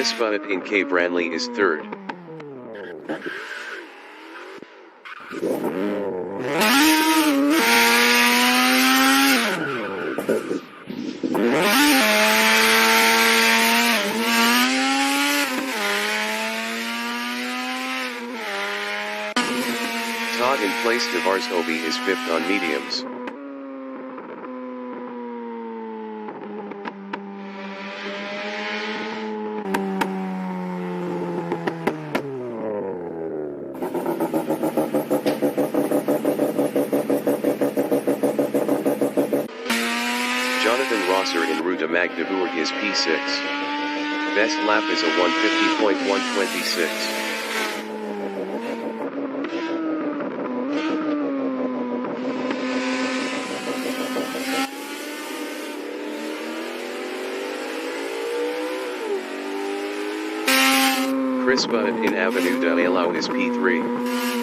Chris Bunnett in K. Branley is third. Todd in place Tavares Obi is fifth on mediums. Jonathan Rosser in Rue de Magdeburg is P6. Best lap is a 150.126. Chris Bunnett in Avenue de Eylau is P3.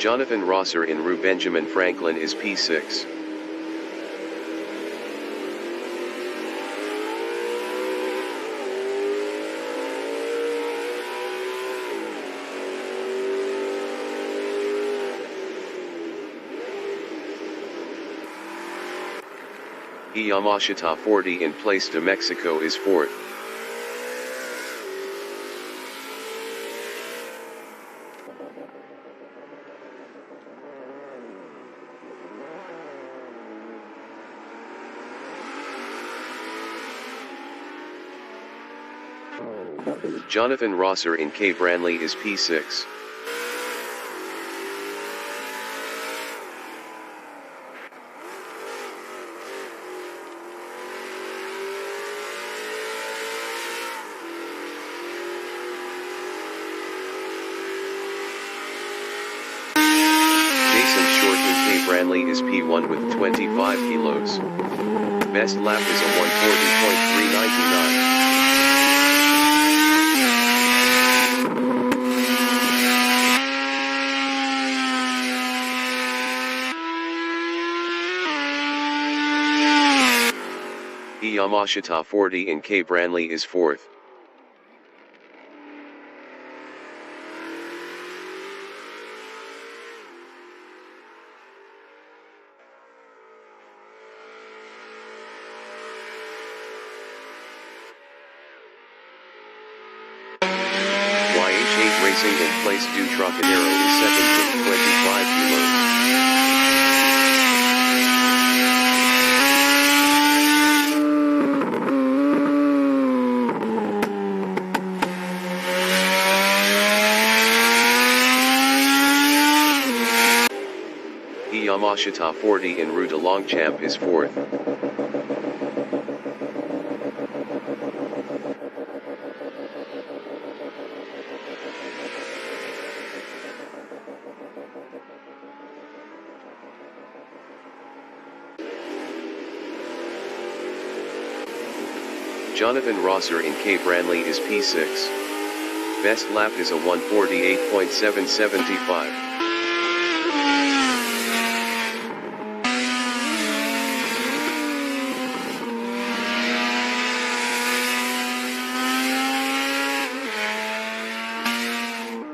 Jonathan Rosser in Rue Benjamin Franklin is P6. Yamashita 40 in Place de Mexico is fourth. Jonathan Rosser in K. Branley is P6. Jason Short in K. Branley is P1 with 25 kilos. Best lap is a 140.399. Yamashita 40 in K. Branley is fourth. WhyH8 Racing in Place du Trocadero is second with 25 kilos. Yamashita 40 in Rue de Longchamp is fourth. Jonathan Rosser in K. Branley is P6. Best lap is a 148.775.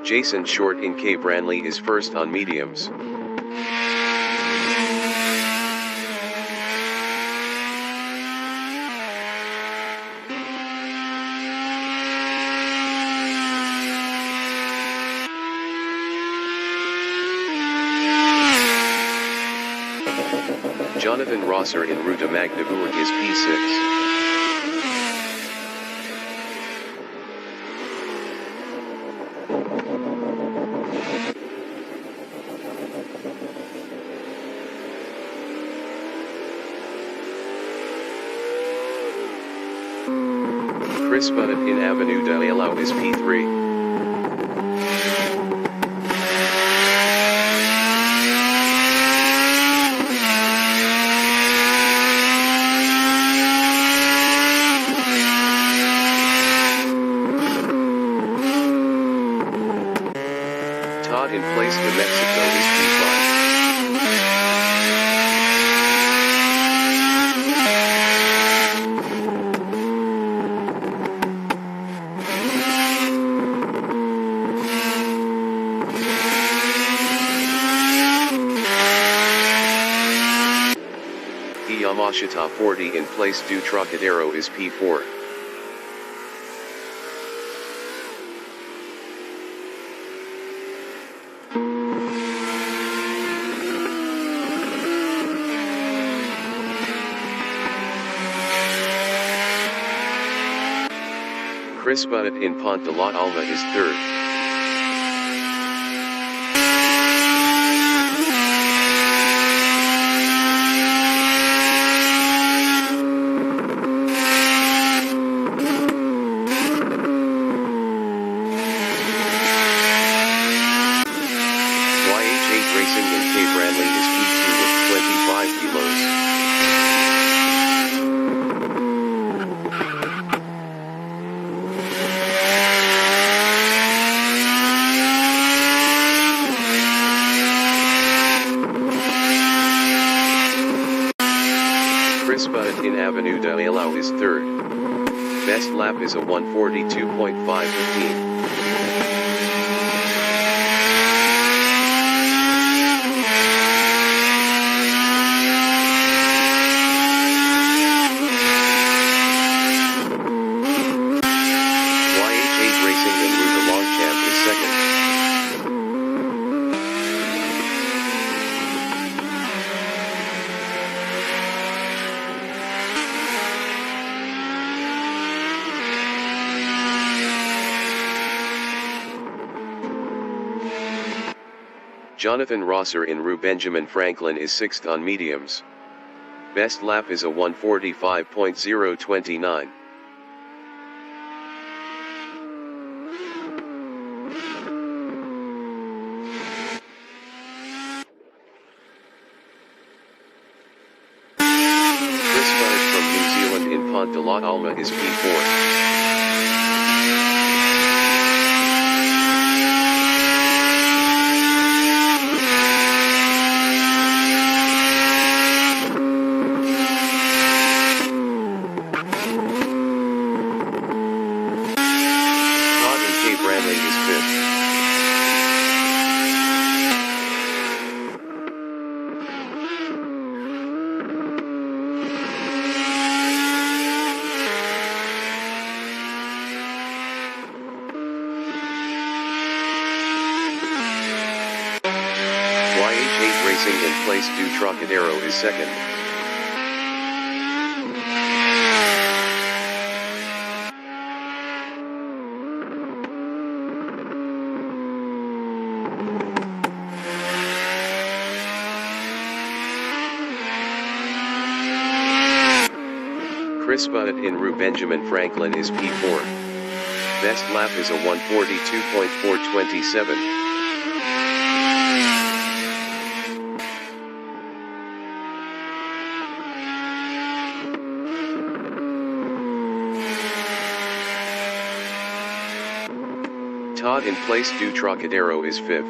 Jason Short in K. Branley is first on mediums. Jonathan Rosser in Rue de Magdeburg is P6. Chris Bunnett in Avenue de Eylau is P3. Todd in place to Mexico is P5. Yamashita 40 in place to Trocadero is P4. Chris Bunnett in Pont de la Alma is third. WhyH8 Racing in Cape Ranley is P2 with 25 kilos. Chris Bunnett in Avenue de Ailau is third. Best lap is a 1:42.515. WhyH8 Racing in Rue de Longchamp is second. Jonathan Rosser in Rue Benjamin Franklin is sixth on mediums. Best lap is a 1:45.029. Chris Bunnett from New Zealand in Pont de la Alma is P4. Brantley is fifth. WhyH8 Racing in place to Trocadero is second. Chris Bunnett in Rue Benjamin Franklin is P4. Best lap is a 1:42.427. Todd in place to Trocadero is fifth.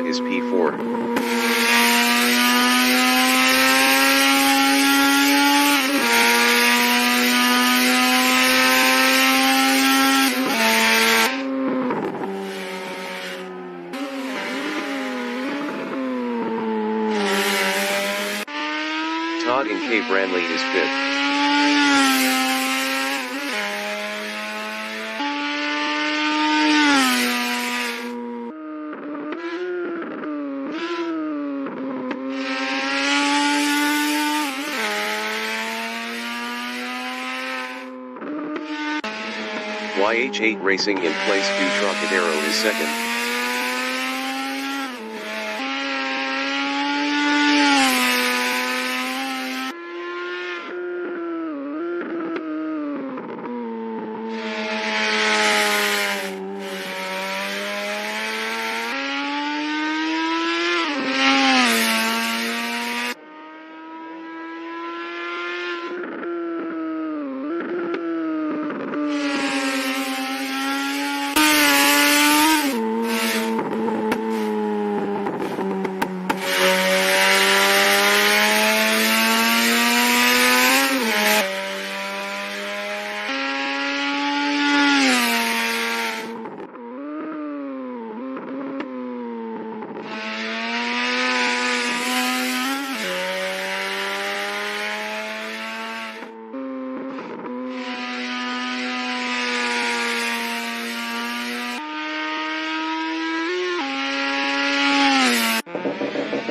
Is P4. Todd in Cape Ranley is fifth. WhyH8 Racing in place to Trocadero is second.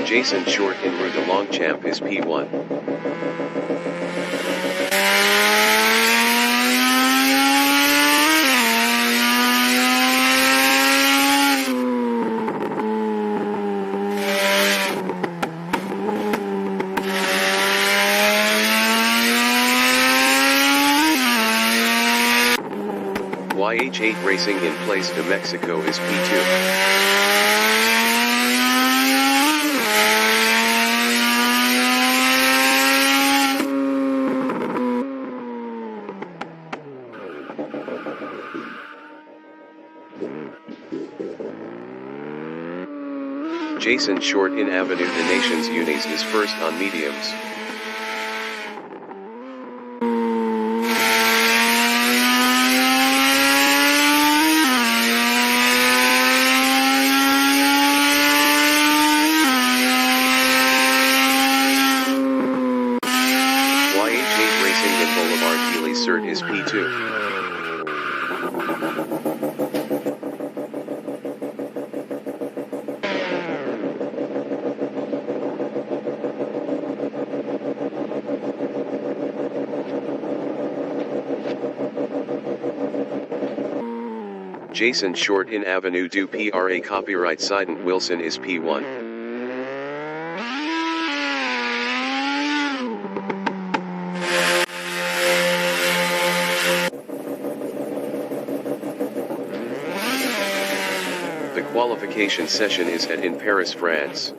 Jason Short in Rue de Longchamp is P1. WhyH8 Racing in Place de Mexico is P2. Jason Short in Avenue des Nations Unis is first on mediums. WhyH8 Racing in Boulevard Healy Cert is P2. Jason Short in Avenue du PRA Copyright Sidon Wilson is P1. The qualification session is held in Paris, France.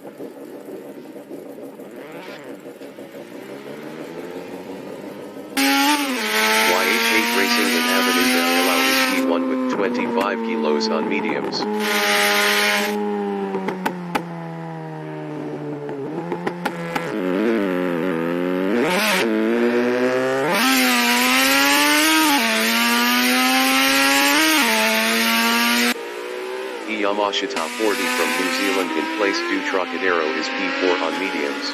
WhyH8 Racing in Avenue de Alao is P1 with 25 kilos on mediums. Yamashita 40 from New Zealand in Place du Trocadero is P4 on mediums.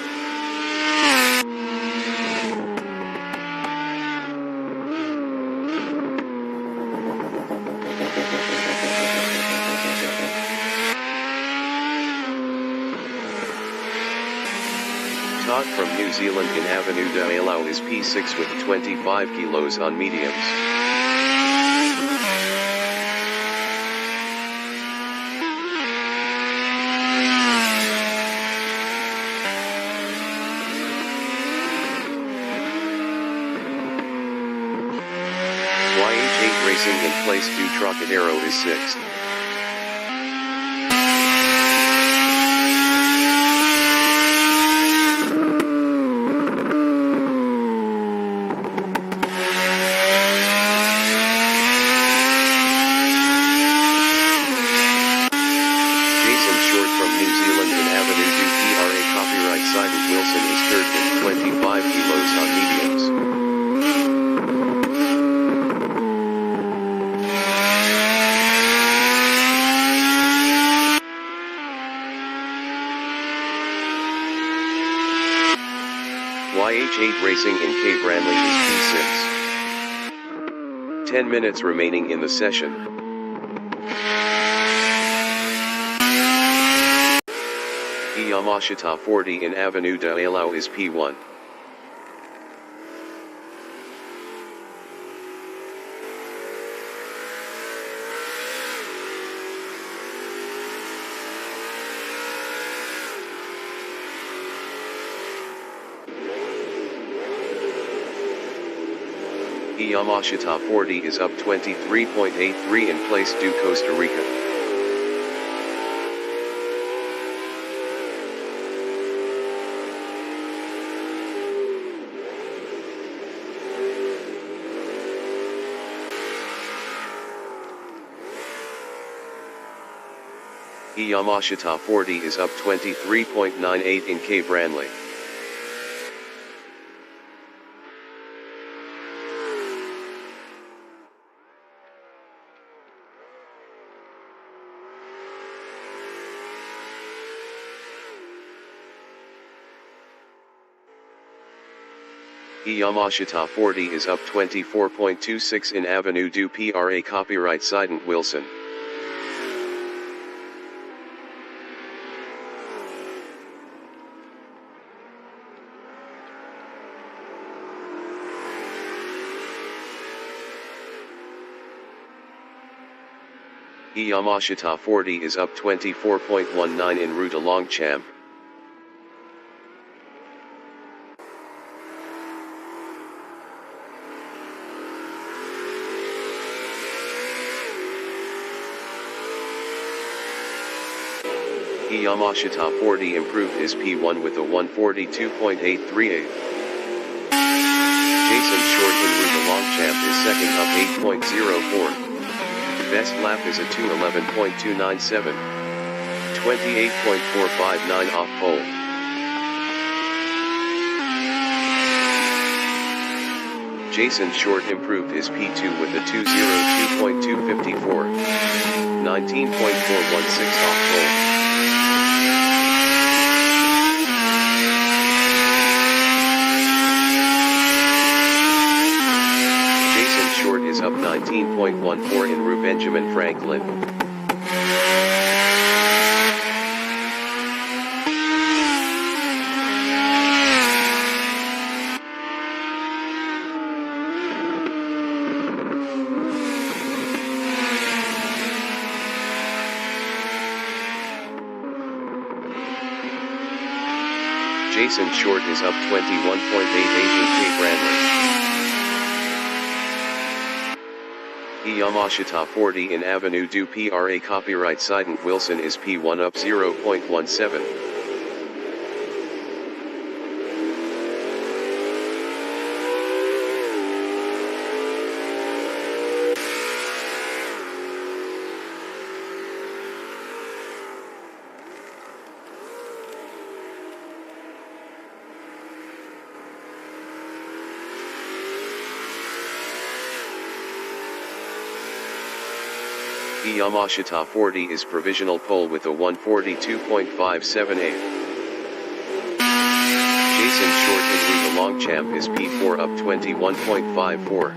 Todd from New Zealand in Avenue de Alao is P6 with 25 kilos on mediums. WhyH8 Racing in Place du Trocadero is 6th. Jason Short from New Zealand in Avenue du PRA Copyright Sidon Wilson is 3rd with 25 kilos on mediums. WhyH8 Racing in Cape Ranley is P6. 10 minutes remaining in the session. Yamashita 40 in Avenue de Alao is P1. Yamashita 40 is up 23.83 in Place du Costa Rica. Yamashita 40 is up 23.98 in Cape Ranley. Yamashita 40 is up 24.26 in Avenue du PRA Copyright Sidon Wilson. . Yamashita 40 is up 24.19 en route along Champ. Yamashita 40 improved his P1 with a 142.838. Jason Short en route along Champ is second up 8.04. Best lap is a 2:11.297. 28.459 off pole. Jason Short improved his P2 with a 2:02.254. 19.416 off pole. Short is up 19.14 en route Benjamin Franklin. Jason Short is up 21.888 Cape Randley. Yamashita 40 in Avenue du PRA copyright Sidon Wilson is P1 up 0.17. Yamashita 40 is provisional pole with a 142.578. Jason Short en route along Champ is P4 up 21.54.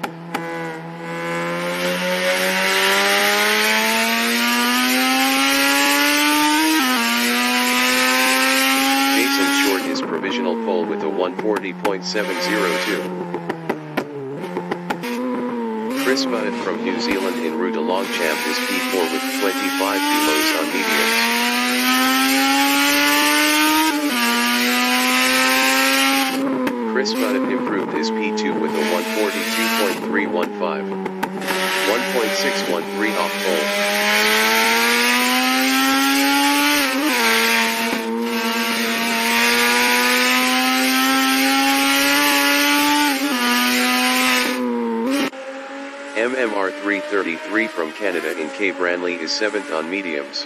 Jason Short is provisional pole with a 140.702. Chris Budd from New Zealand en route along Champ is P4 with 25 kilos on mediums. Chris Budd improved his P2 with a 142.315. 1.613 off pole. MMR 333 from Canada in Cape Ranley is 7th on mediums.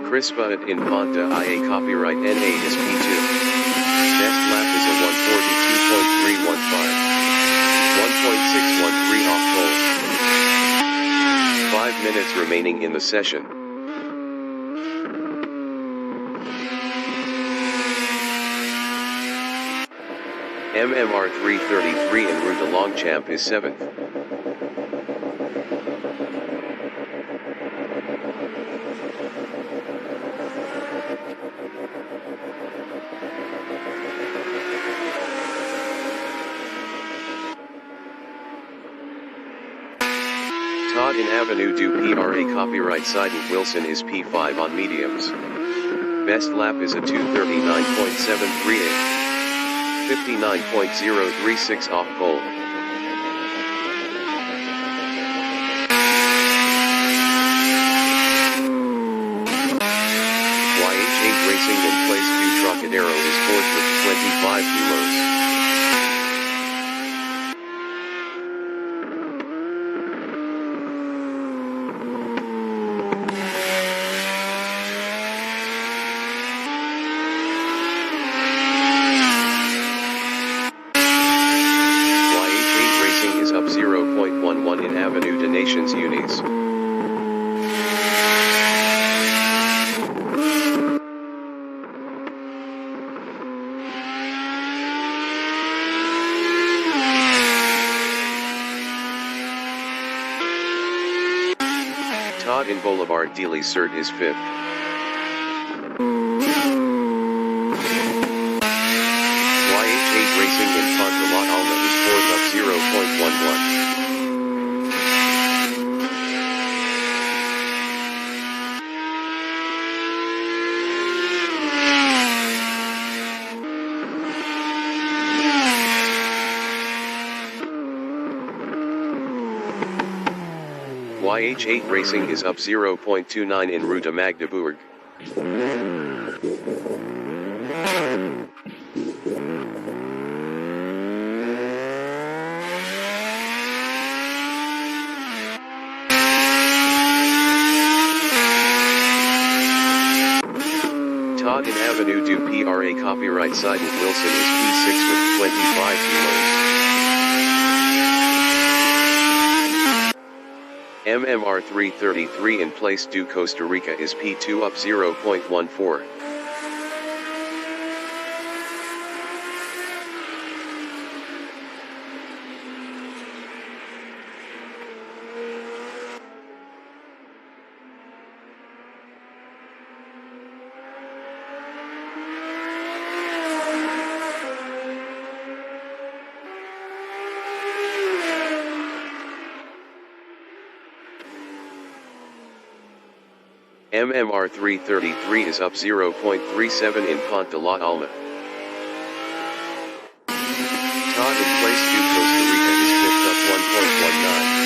Chris Budd in Ponta IA copyright NA is P2. Best lap is a 142.315. 1.613 off pole. 5 minutes remaining in the session. MMR 333 en route along Champ is 7th. Todd in Avenue du PRA copyright Sidon Wilson is P5 on mediums. Best lap is a 2:39.738. 59.036 off pole. WhyH8 Racing in place 2 Trocadero is 4th with 25 kilos. WhyH8 Racing is up 0.11 in Avenue des Nations Unis. Todd in Boulevard Dealey Cert is 5th. WhyH8 Racing in Pontolat Alma is 4th up 0.11. WhyH8 Racing is up 0.29 en route to Magdeburg. Todd in Avenue du PRA copyright side with Wilson is P6 with 25 kilos. MMR 333 in Place du Costa Rica is P2 up 0.14. MMR 333 is up 0.37 in Pontolat Alma. Todd in Place du Costa Rica is 5th up 1.19.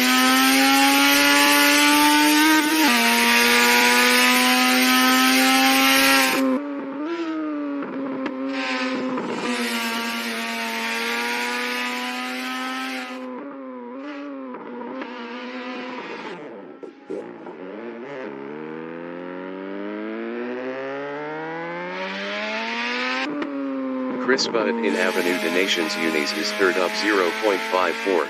Chris Bunnett in Avenue des Nations Unis is 3rd up 0.54.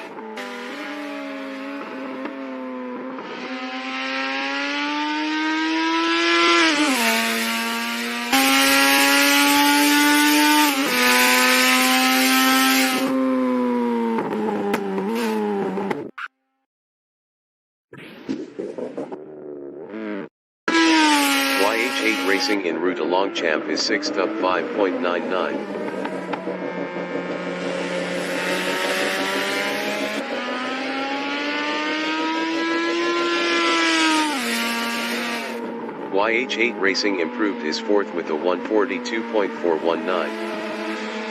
WhyH8 Racing en route to Longchamp is 6th up 5.99. WhyH8 Racing improved his 4th with a 142.419.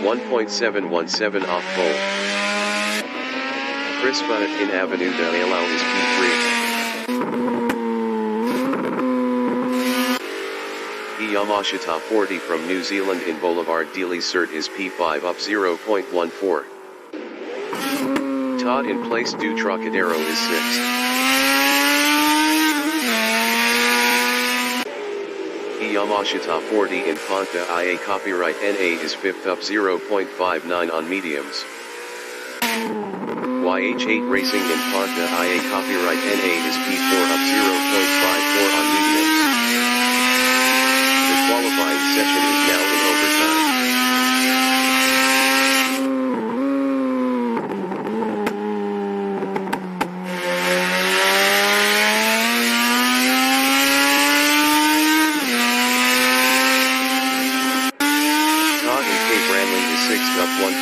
1.717 off pole. Chris Bunnett in Avenue de Alau is P3. Yamashita 40 from New Zealand in Boulevard Dealey Cert is P5 up 0.14. Todd in Place du Trocadero is 6th. Yamashita 40 in Ponta IA copyright NA is 5th up 0.59 on mediums. WhyH8 Racing in Ponta IA copyright NA is P4 up 0.54 on mediums. The qualifying session is now in overtime. Up 1.28.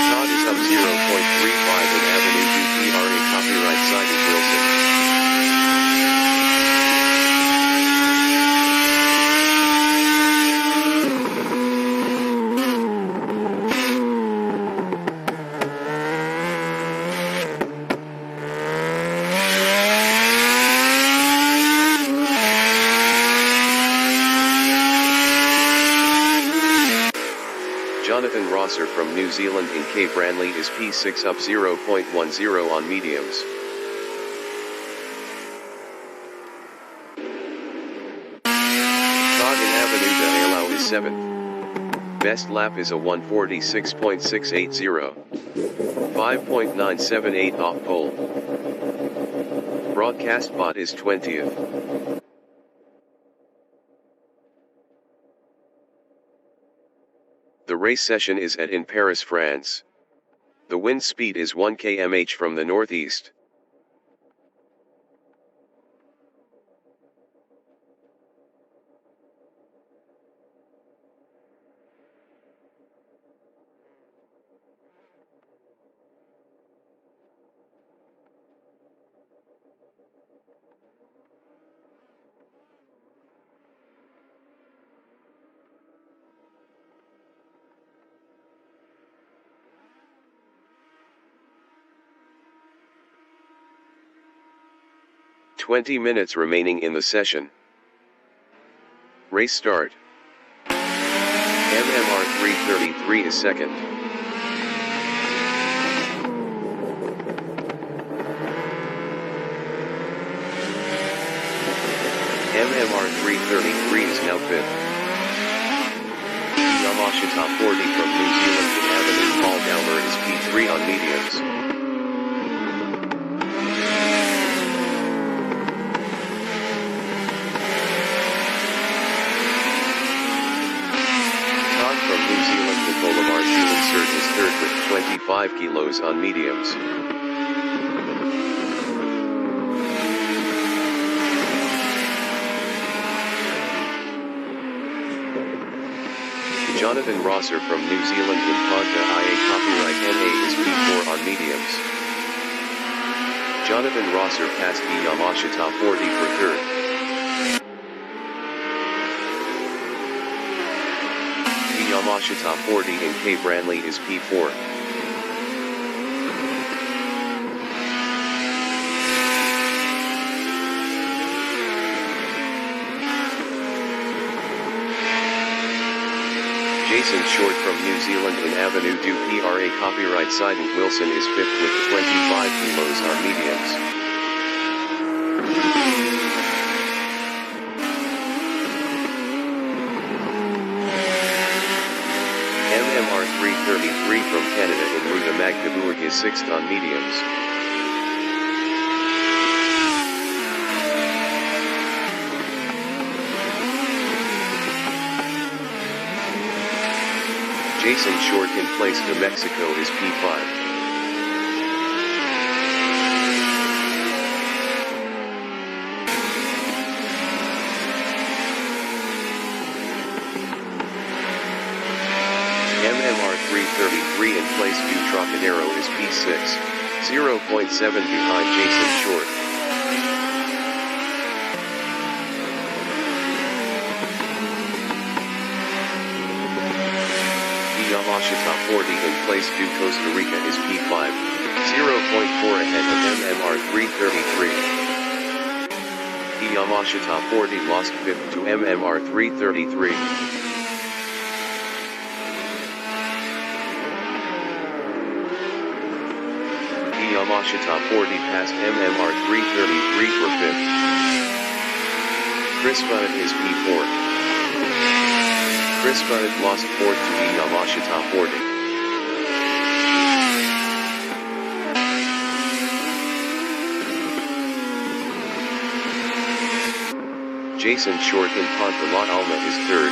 Todd is up 0.35 in Avenue du PRA copyright side with Wilson. Jonathan Rosser from New Zealand in Cape Branley is P6 up 0.10 on mediums. Todd in Avenue de Alau is 7th. Best lap is a 146.680. 5.978 off pole. Broadcast bot is 20th. The race session is in Paris, France. The wind speed is 1 km/h from the northeast. "20 minutes remaining in the session. Race start. MMR 333 is second. MMR 333 is now fifth. Yamashita 40 from New Zealand in Avenue Paul Dowler is P3 on mediums. From New Zealand Nicola Martin is third with 25 kilos on mediums. Jonathan Rosser from New Zealand in Ponta IA copyright NA is P4 on mediums. Jonathan Rosser passed Yamashita 40 for third. Yamashita 40 in K. Branley is P4. Jason Short from New Zealand in Avenue du PRA copyright Sidon Wilson is fifth with 25 kilos on mediums. MMR 333 from Canada in Ruta Magdeburg is sixth on mediums. Jason Short in place New Mexico is P5. MMR 333 in place Du Trocadero is P6, 0.7 behind Jason Short. Yamashita 40 in place Du Costa Rica is P5, 0.4 ahead of MMR 333. Yamashita 40 lost fifth to MMR 333. Yamashita 40 passed MMR 333 for fifth. Chris Bunnett is P4. Chris Bunnett lost fourth to Yamashita 40. Jason Short in Ponta La Alma is third,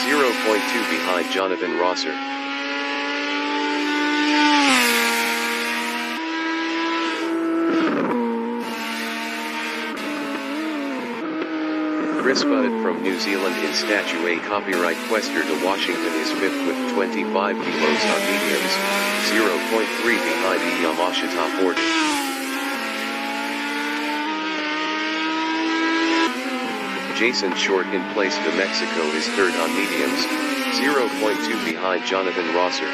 0.2 behind Jonathan Rosser. Chris Bunnett from New Zealand in Statue A copyright Quester to Washington is fifth with 25 kilos on mediums, 0.3 behind Yamashita 40. Jason Short in place New Mexico is third on mediums, 0.2 behind Jonathan Rosser.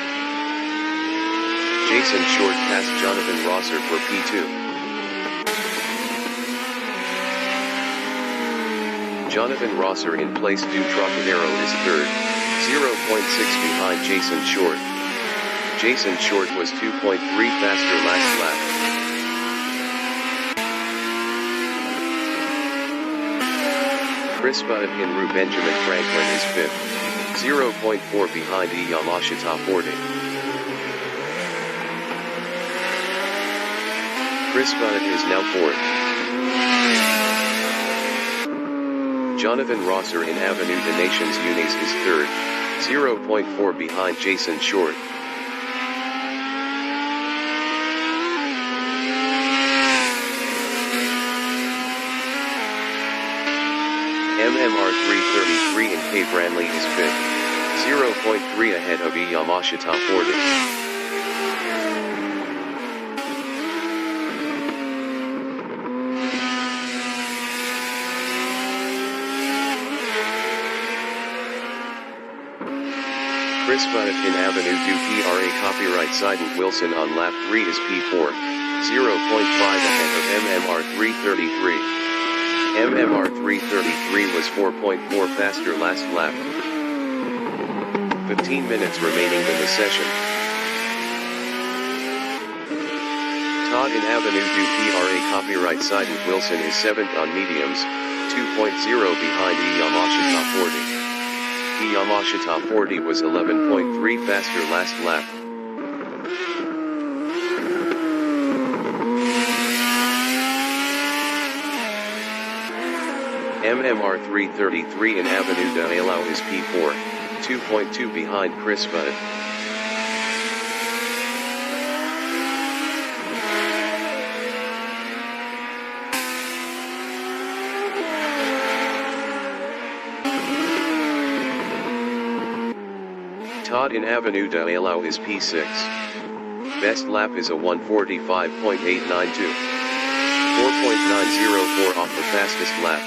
Jason Short passed Jonathan Rosser for P2. Jonathan Rosser in place Du Trocadero is third, 0.6 behind Jason Short. Jason Short was 2.3 faster last lap. Chris Bunnett in Rue Benjamin Franklin is fifth, 0.4 behind Yamashita 40. Chris Bunnett is now 4th. Jonathan Rosser in Avenue des Nations Unis is 3rd, 0.4 behind Jason Short. MMR 333 in K. Branley is 5th, 0.3 ahead of Yamashita 40. Chris Bunnett in Avenue du PRA copyright Sidon Wilson on lap 3 is P4, 0.5 ahead of MMR 333. MMR 333 was 4.4 faster last lap. 15 minutes remaining in the session. Todd in Avenue du PRA copyright Sidon Wilson is 7th on mediums, 2.0 behind Yamashita 40. Yamashita 40 was 11.3 faster last lap. MMR 333 in Avenue de Alao is P4, 2.2 behind Chris Bunnett. Todd in Avenue de Alao is P6. Best lap is a 1:45.892. 4.904 off the fastest lap.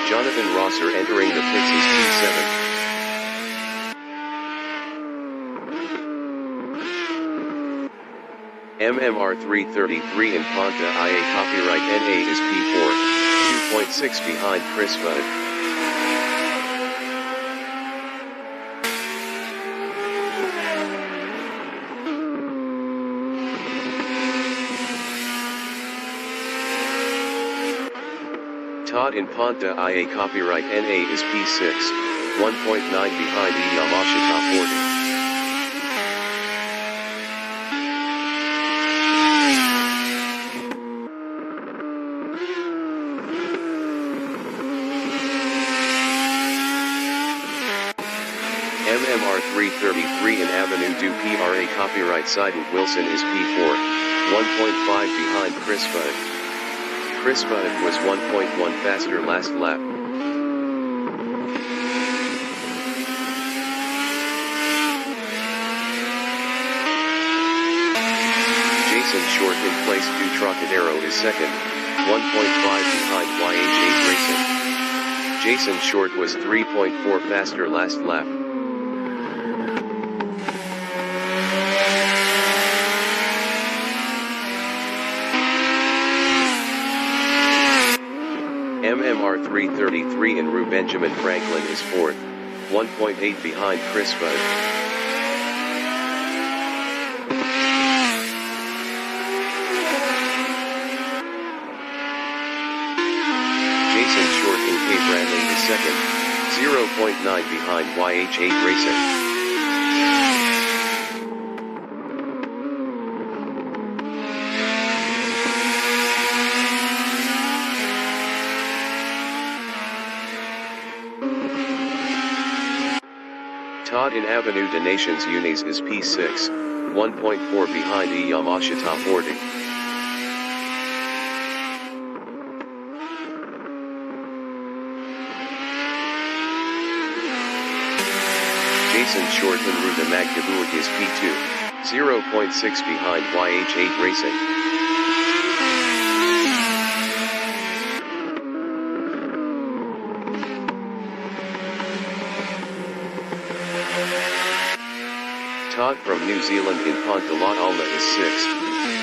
Jonathan Rosser entering the pits is P7. MMR 333 in Ponta IA copyright NA is P4, 2.6 behind Chris Bunnett. Todd in Ponta IA copyright NA is P6, 1.9 behind Yamashita 40. MMR 333 in Avenue du PRA copyright Sidon Wilson is P4, 1.5 behind Chris Bunnett. Chris Bunnett was 1.1 faster last lap. Jason Short in place 2 Trocadero is 2nd, 1.5 behind WhyH8 Racing. Jason Short was 3.4 faster last lap. MMR 333 in Rue Benjamin Franklin is 4th, 1.8 behind Chris Bunnett. Jason Short in K. Branley is 2nd, 0.9 behind WhyH8 Racing. Todd in Avenue des Nations Unis is P6, 1.4 behind Yamashita 40. Jason Short in Rue de Magdebourg is P2, 0.6 behind WhyH8 Racing. Todd from New Zealand in Ponta Alma is 6th,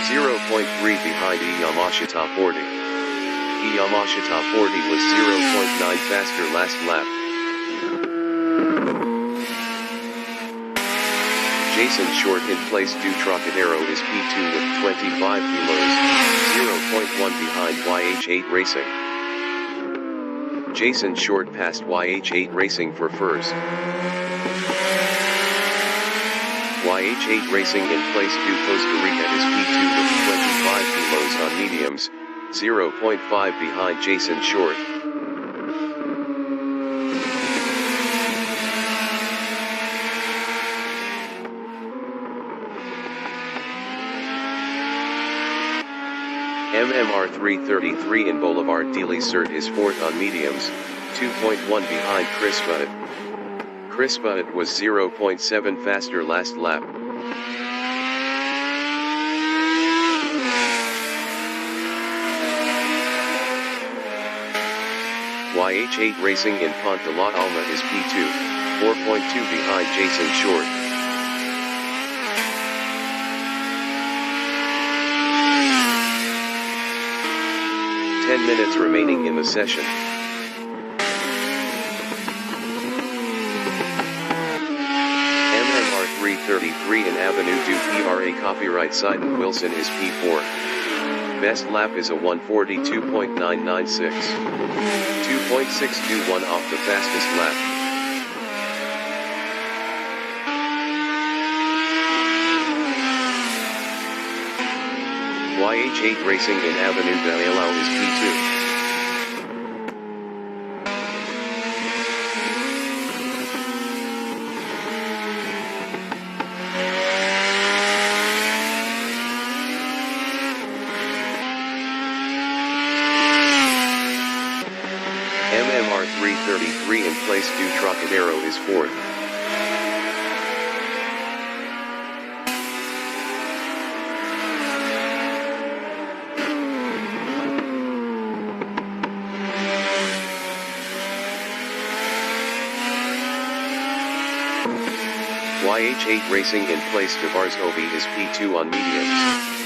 0.3 behind Yamashita 40. Yamashita 40 was 0.9 faster last lap. Jason Short in place 2 Trocadero is P2 with 25 kilos, 0.1 behind WhyH8 Racing. Jason Short passed WhyH8 Racing for first. WhyH8 Racing in place 2 Costa Rica is P2 with 25 kilos on mediums, 0.5 behind Jason Short. MMR 333 in Boulevard de Lissert is 4th on mediums, 2.1 behind Chris Butt. Chris Butt was 0.7 faster last lap. WhyH8 Racing in Pont de la Alma is P2, 4.2 behind Jason Short. Ten minutes remaining in the session. MMR 333 in Avenue du PRA copyright Sidon Wilson is P4. Best lap is a 142.996. 2.621 off the fastest lap. WhyH8 Racing in Avenue d'Allau is P2. MMR 333 in place du Trocadero is 4th. WhyH8 Racing in place de Varsovie is P2 on mediums.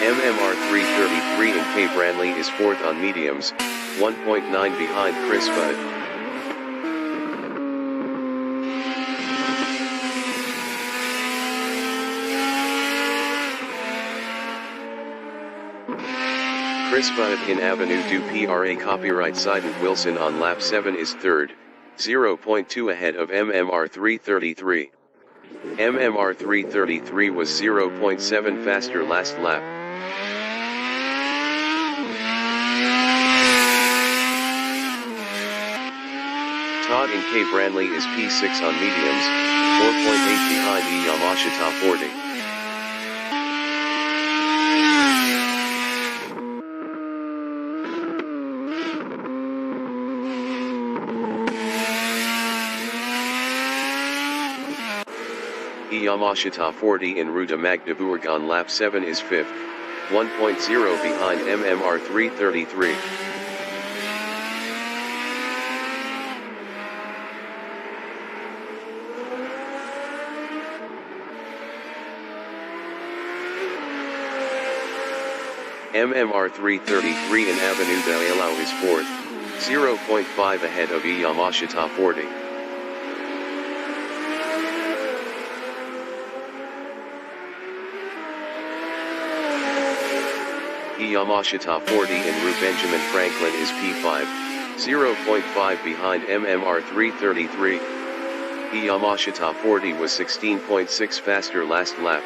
MMR 333 in K Branley is 4th on mediums, 1.9 behind Chris Butt. Chris Butt in Avenue du PRA copyright Sidon Wilson on lap 7 is 3rd, 0.2 ahead of MMR 333. MMR 333 was 0.7 faster last lap. Todd in K Branley is P6 on mediums, 4.8 behind Yamashita 40. Yamashita 40 in Rue de Magdeburg on lap 7 is 5th, 1.0 behind MMR 333. MMR 333 in Avenue d'Allau is 4th, 0.5 ahead of Yamashita 40. Yamashita 40 in Rue Benjamin Franklin is P5, 0.5 behind MMR 333. Yamashita 40 was 16.6 faster last lap.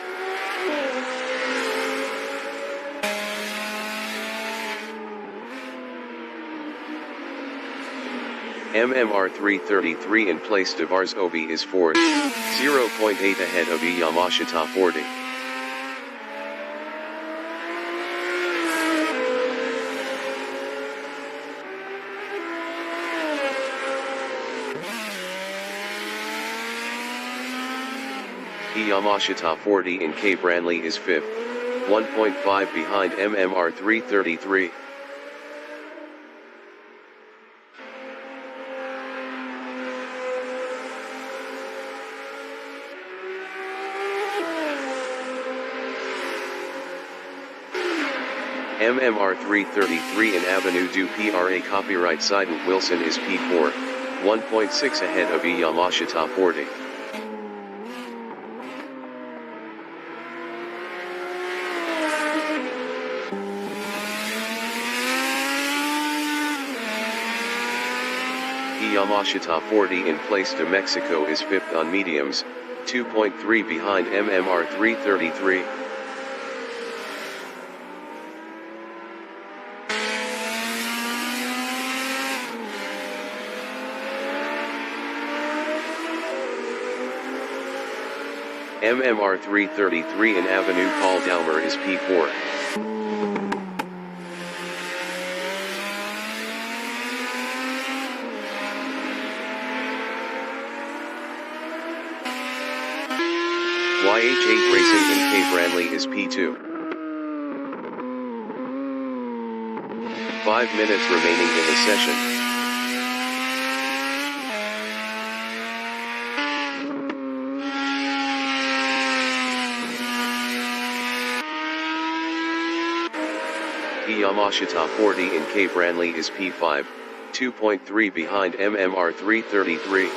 MMR 333 in place de Varsovie is 4th, 0.8 ahead of Yamashita 40. Yamashita 40 in K Branley is 5th, 1.5 behind MMR 333. MMR 333 in Avenue du PRA copyright Sidon Wilson is P4, 1.6 ahead of Yamashita 40. Yamashita 40 in Place de Mexico is 5th on mediums, 2.3 behind MMR 333. MMR 333 in Avenue Paul Daumer is P4. WhyH8 Racing in Cape Ranley is P2. 5 minutes remaining in the session. Yamashita 40 in Cape Ranley is P5, 2.3 behind MMR 333.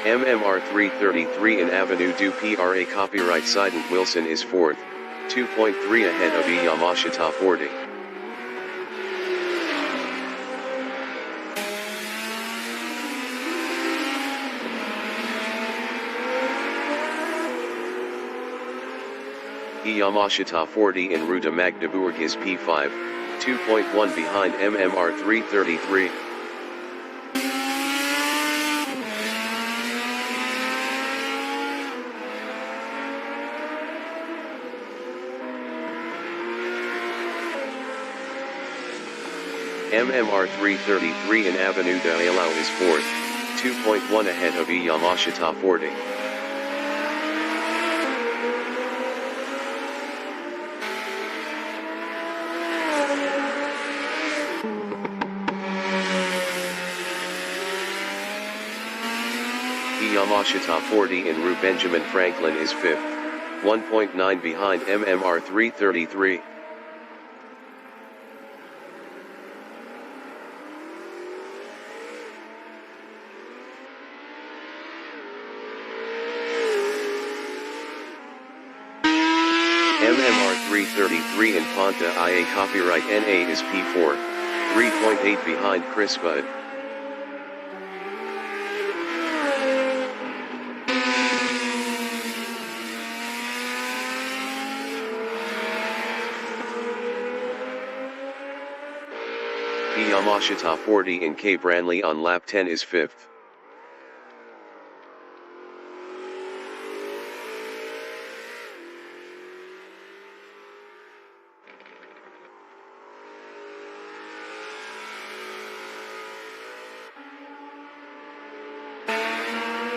MMR 333 in Avenue du PRA copyright Sidon Wilson is 4th, 2.3 ahead of Yamashita 40. Yamashita 40 in Rue de Magdebourg is P5, 2.1 behind MMR 333. MMR 333 in Avenue de Ailau is 4th, 2.1 ahead of Yamashita 40. Yamashita 40 in Rue Benjamin Franklin is 5th, 1.9 behind MMR 333. MMR 333 in Ponta IA copyright NA is P4, 3.8 behind Chris Budd. Yamashita 40 in Cape Ranley on lap 10 is 5th.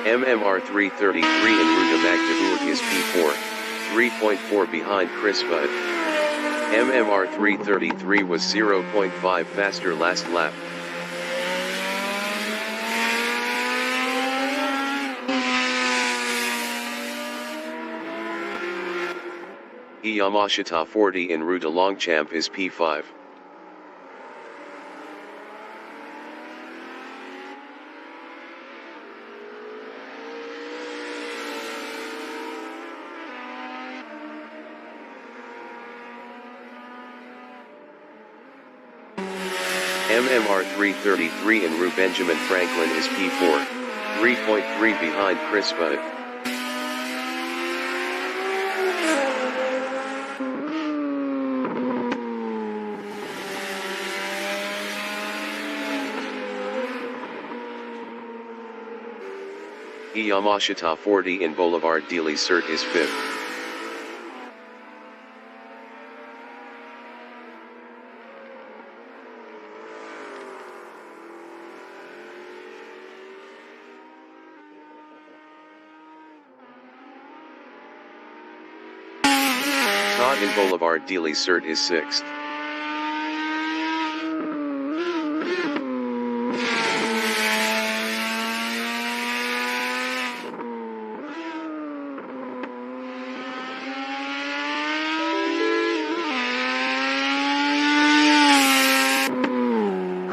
MMR 333 in Rue de Magdebourg is P4, 3.4 behind Chris Budd. MMR 333 was 0.5 faster last lap. Yamashita 40 in Rue de Longchamp is P5. MMR 333 in Rue Benjamin Franklin is P4, 3.3 behind Chris Budd. Yamashita 40 in Boulevard de l'Isert is 5th. In Boulevard de l'Isert is 6th.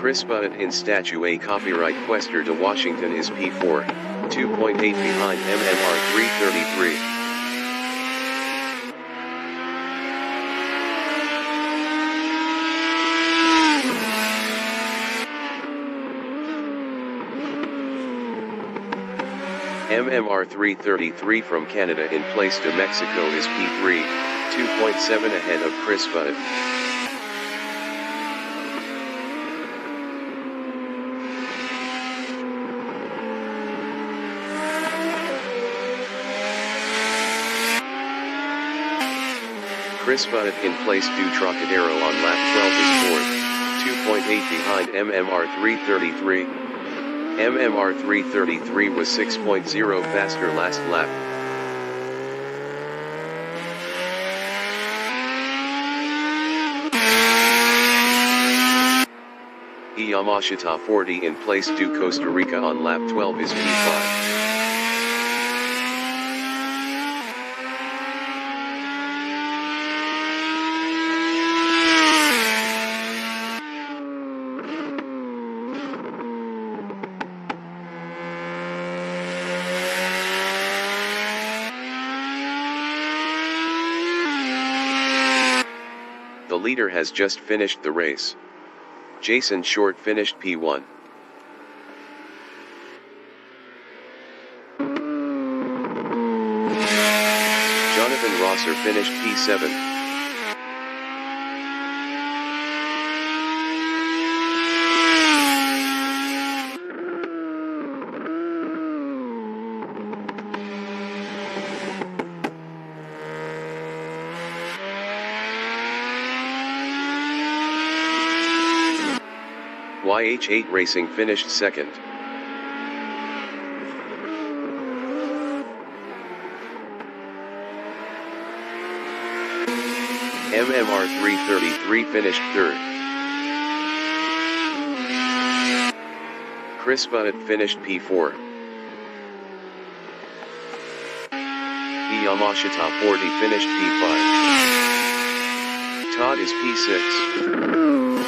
Chris Butt in Statue A copyright Quester to Washington is P4, 2.8 behind MMR 333. MMR 333 from Canada in place to Mexico is P3, 2.7 ahead of Chris Butt. Chris Butt in place to Trocadero on lap 12 is 4th, 2.8 behind MMR 333. MMR 333 was 6.0 faster last lap. Yamashita 40 in place to Costa Rica on lap 12 is P5. The leader has just finished the race. Jason Short finished P1. Jonathan Rosser finished P7. WhyH8 Racing finished second. MMR 333 finished third. Chris Butt finished P4. Yamashita 40 finished P5. Todd is P6.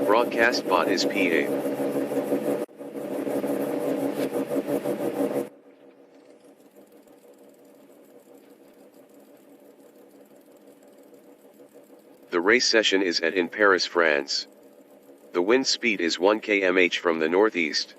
Broadcast bot is P8. The race session is in Paris, France. The wind speed is 1 km/h from the northeast.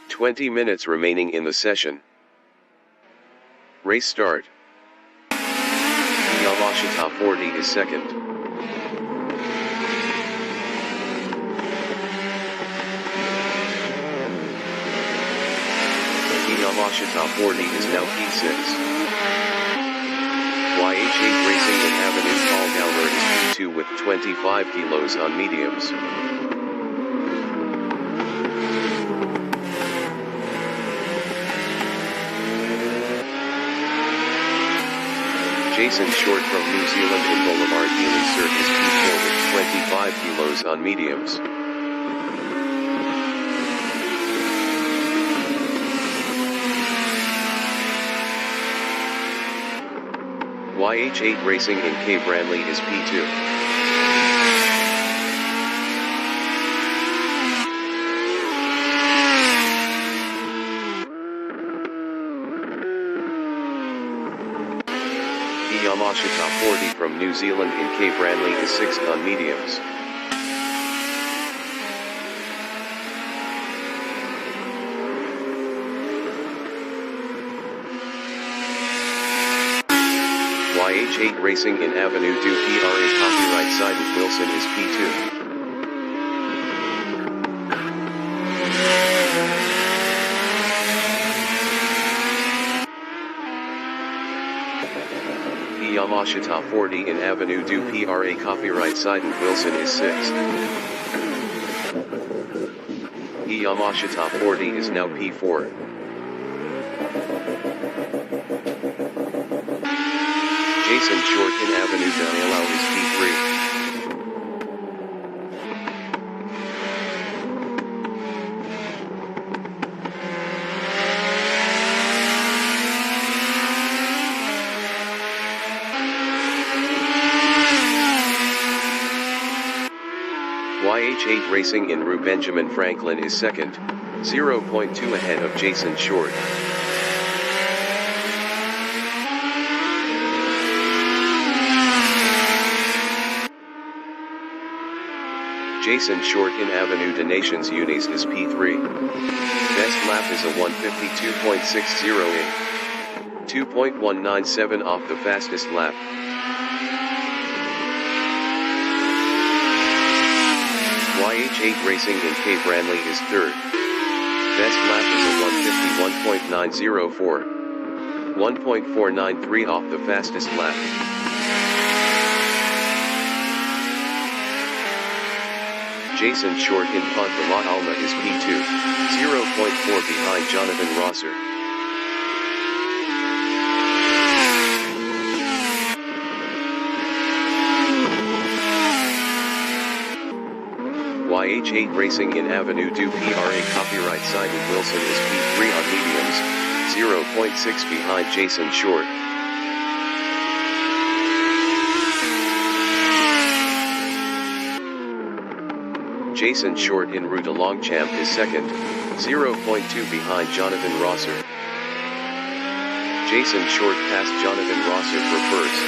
"20 minutes remaining in the session. Race start. Yamashita 40 is second. Yamashita 40 is now P6. WhyH8 Racing in Avenue Paul Galmer is P2 with 25 kilos on mediums. Jason Short from New Zealand in Boulevard Healy Circus P4 with 25 kilos on mediums. WhyH8 Racing in Cape Branley is P2. WhyH8 40 from New Zealand in Cape Ranley is 6th on mediums. WhyH8 Racing in Avenue du PRA copyright Sidon Wilson is P2. WhyH8 40 in Avenue du PRA copyright Sidon Wilson is 6th. WhyH8 40 is now P4. Jason Short in Avenue Danielao is P3. WhyH8 Racing in Rue Benjamin Franklin is 2nd, 0.2 ahead of Jason Short. Jason Short in Avenue des Nations Unis is P3. Best lap is a 1:52.608. 2.197 off the fastest lap. WhyH8 Racing in Cape Ranley is 3rd. Best lap is a 1:51.904. 1.493 off the fastest lap. Jason Short in Pont de la Alma is P2, 0.4 behind Jonathan Rosser. WhyH8 Racing in Avenue du PRA copyright Sidon Wilson is P3 on mediums, 0.6 behind Jason Short. Jason Short in Rue de Longchamp is 2nd, 0.2 behind Jonathan Rosser. Jason Short passed Jonathan Rosser for 1st.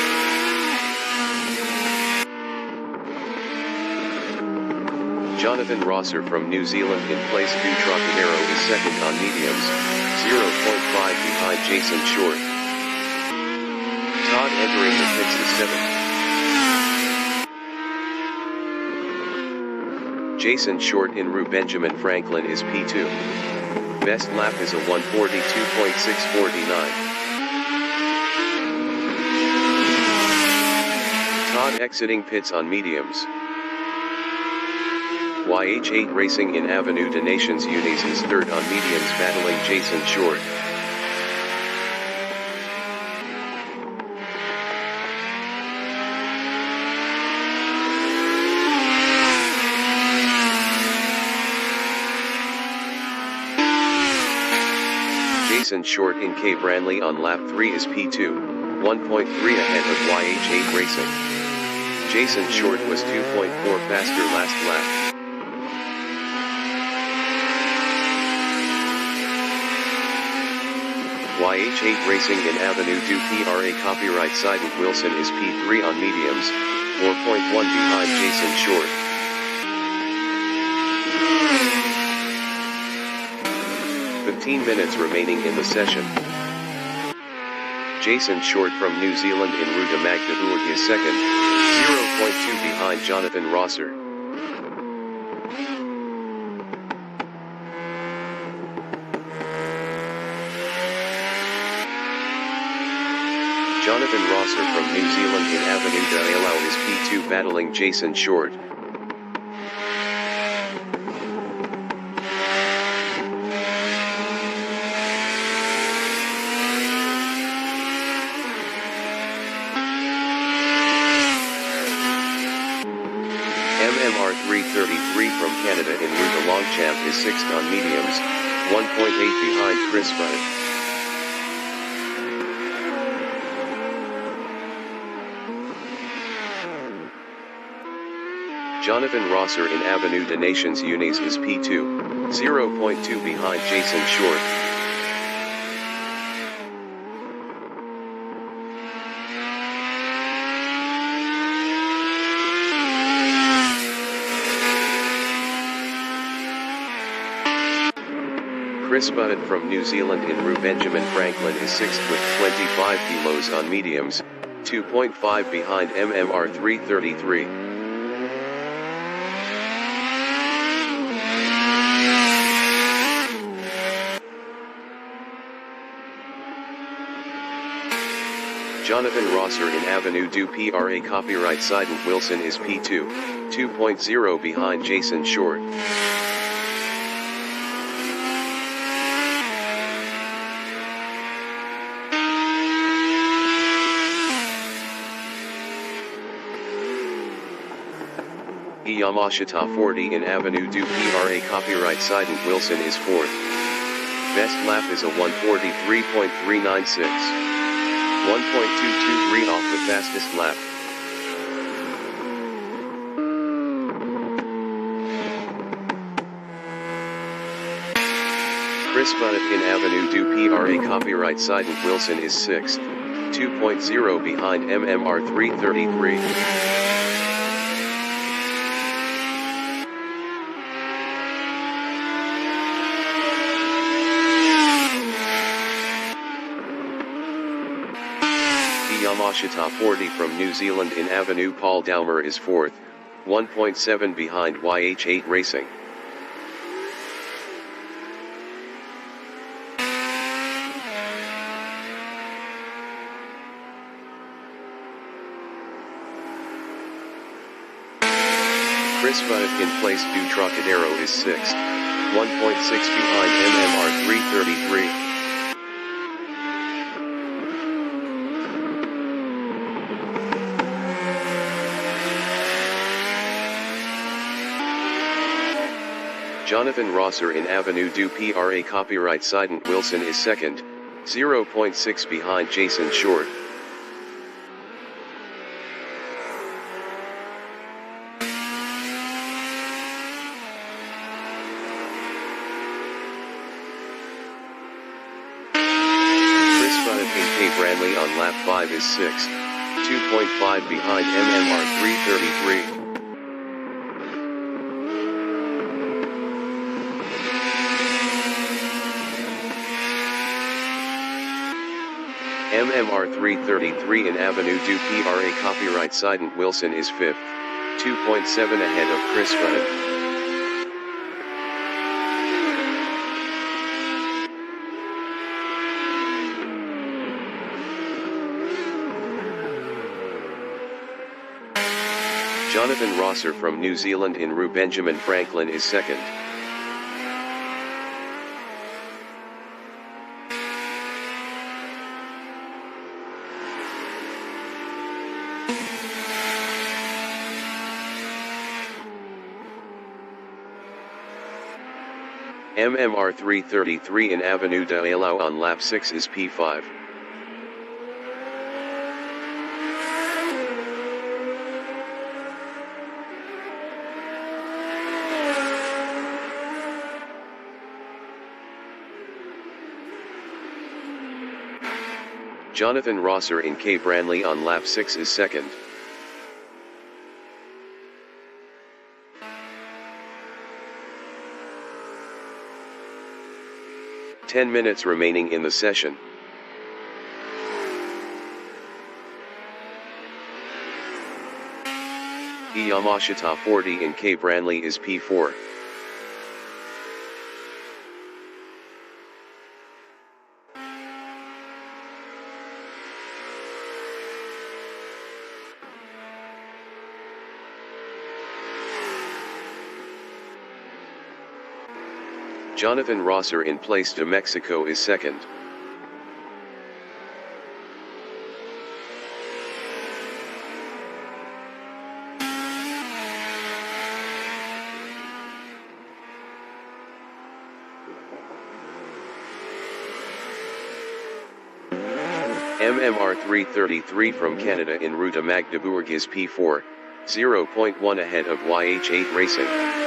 Jonathan Rosser from New Zealand in Place du Trocadero is 2nd on mediums, 0.5 behind Jason Short. Todd entering the pits is 7th. Jason Short in Rue Benjamin Franklin is P2. Best lap is a 1:42.649. Todd exiting pits on mediums. WhyH8 Racing in Avenue des Nations Unis is 3rd on mediums battling Jason Short. Jason Short in Cape Ranley on lap 3 is P2, 1.3 ahead of WhyH8 Racing. Jason Short was 2.4 faster last lap. WhyH8 Racing in Avenue du PRA copyright Sidon Wilson is P3 on mediums, 4.1 behind Jason Short. Minutes remaining in the session. Jason Short from New Zealand in Rue de Magdebourg is 2nd, 0.2 behind Jonathan Rosser. Jonathan Rosser from New Zealand in Avenue Danielao is P2 battling Jason Short. MMR 333 from Canada in Rue de Longchamp is 6th on mediums, 1.8 behind Chris Bunnett. Jonathan Rosser in Avenue des Nations Unis is P2, 0.2 behind Jason Short. Chris Buddin from New Zealand in Rue Benjamin Franklin is 6th with 25 kilos on mediums, 2.5 behind MMR 333. Jonathan Rosser in Avenue du PRA copyright Sidon Wilson is P2, 2.0 behind Jason Short. Yamashita 40 in Avenue du PRA copyright Sidon Wilson is 4th. Best lap is a 1:43.396. 1.223 off the fastest lap. Chris Buddin in Avenue du PRA copyright Sidon Wilson is 6th, 2.0 behind MMR 333. Yamashita 40 from New Zealand in Avenue Paul Daumer is 4th, 1.7 behind WhyH8 Racing. Chris Buddin in place du Trocadero is 6th, 1.6 behind MMR 333. Jonathan Rosser in Avenue du PRA copyright Sidon Wilson is 2nd, 0.6 behind Jason Short. Chris Buddin in Cape Ranley on lap 5 is 6th, 2.5 behind MMR 333. MMR 333 in Avenue du PRA copyright Sidon Wilson is 5th, 2.7 ahead of Chris Buddin. Jonathan Rosser from New Zealand in Rue Benjamin Franklin is 2nd. MMR 333 in Avenue de Ailau on lap 6 is P5. Jonathan Rosser in Cape Ranley on lap 6 is 2nd. Ten minutes remaining in the session. Yamashita 40 in Cape Ranley is P4. Jonathan Rosser in Place de Mexico is 2nd. MMR 333 from Canada in Rue de Magdebourg is P4, 0.1 ahead of WhyH8 Racing.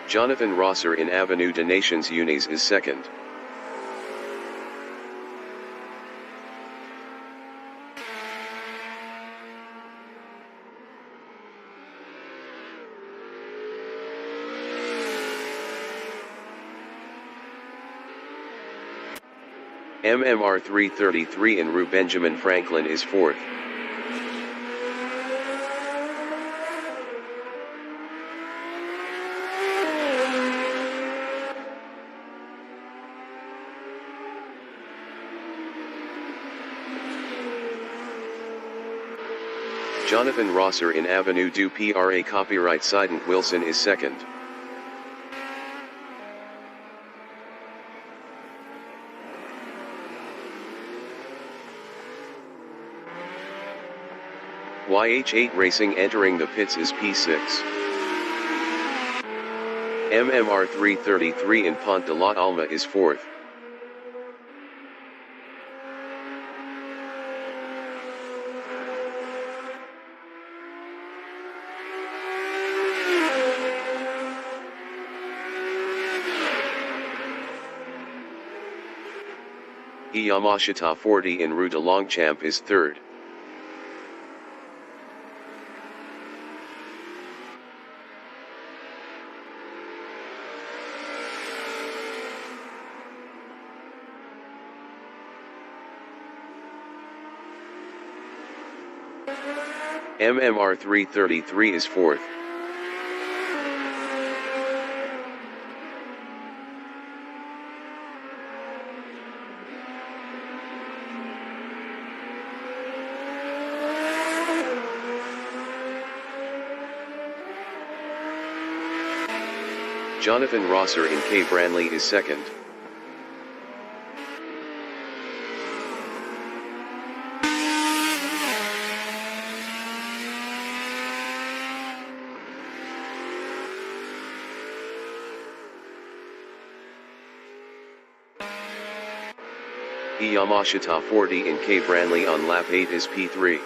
Jonathan Rosser in Avenue des Nations Unis is 2nd. MMR 333 in Rue Benjamin Franklin is 4th. Jonathan Rosser in Avenue du PRA copyright Sidon Wilson is 2nd. WhyH8 Racing entering the pits is P6. MMR 333 in Pont de la Alma is 4th. Yamashita 40 in Rue de Longchamp is 3rd. MMR 333 is 4th. Jonathan Rosser in K. Branley is 2nd. Yamashita 40 in K. Branley on lap 8 is P3.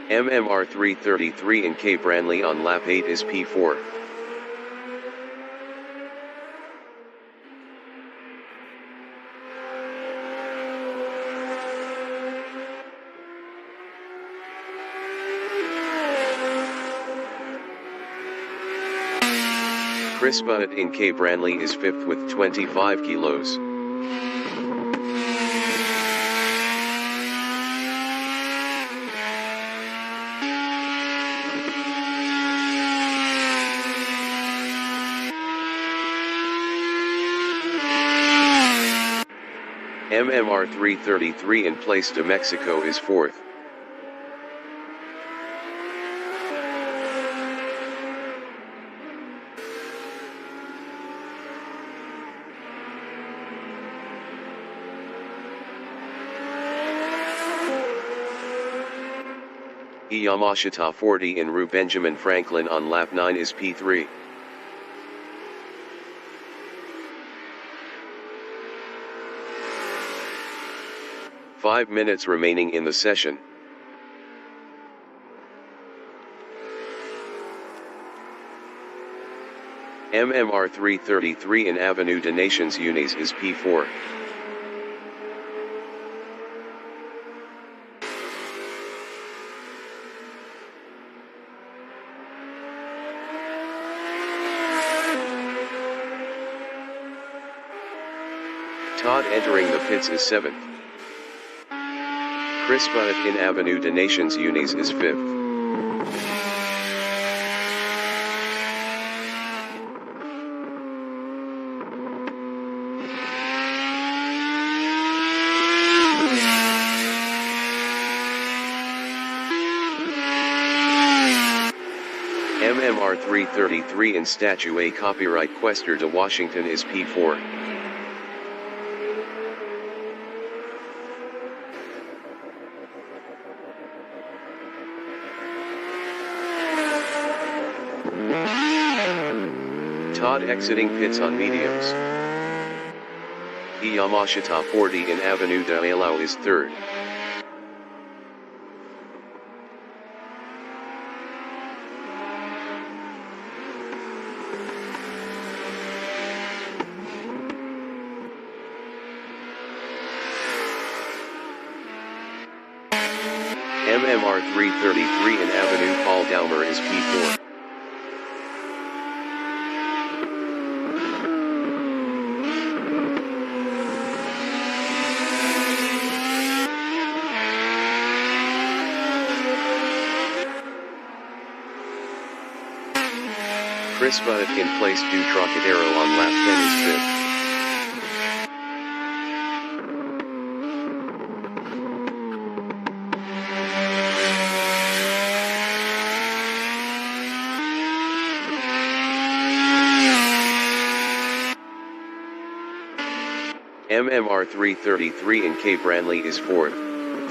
MMR 333 in K. Branley on lap 8 is P4. Chris Bunnett in K. Branley is 5th with 25 kilos. MMR 333 in Place de Mexico is 4th. Yamashita 40 in Rue Benjamin Franklin on lap 9 is P3. Five minutes remaining in the session. MMR 333 in Avenue des Nations Unis is P4. Todd entering the pits is 7th. Chris Bunnett in Avenue des Nations Unis is 5th. MMR 333 in Statue A copyright Quester de Washington is P4. Todd exiting pits on mediums. Yamashita 40 in Avenue de Alao is 3rd. MMR 333 in Avenue Paul Daumer is P4. Chris Buddick in place du Trocadero on lap 10 is 5th. MMR 333 in K Branley is 4th,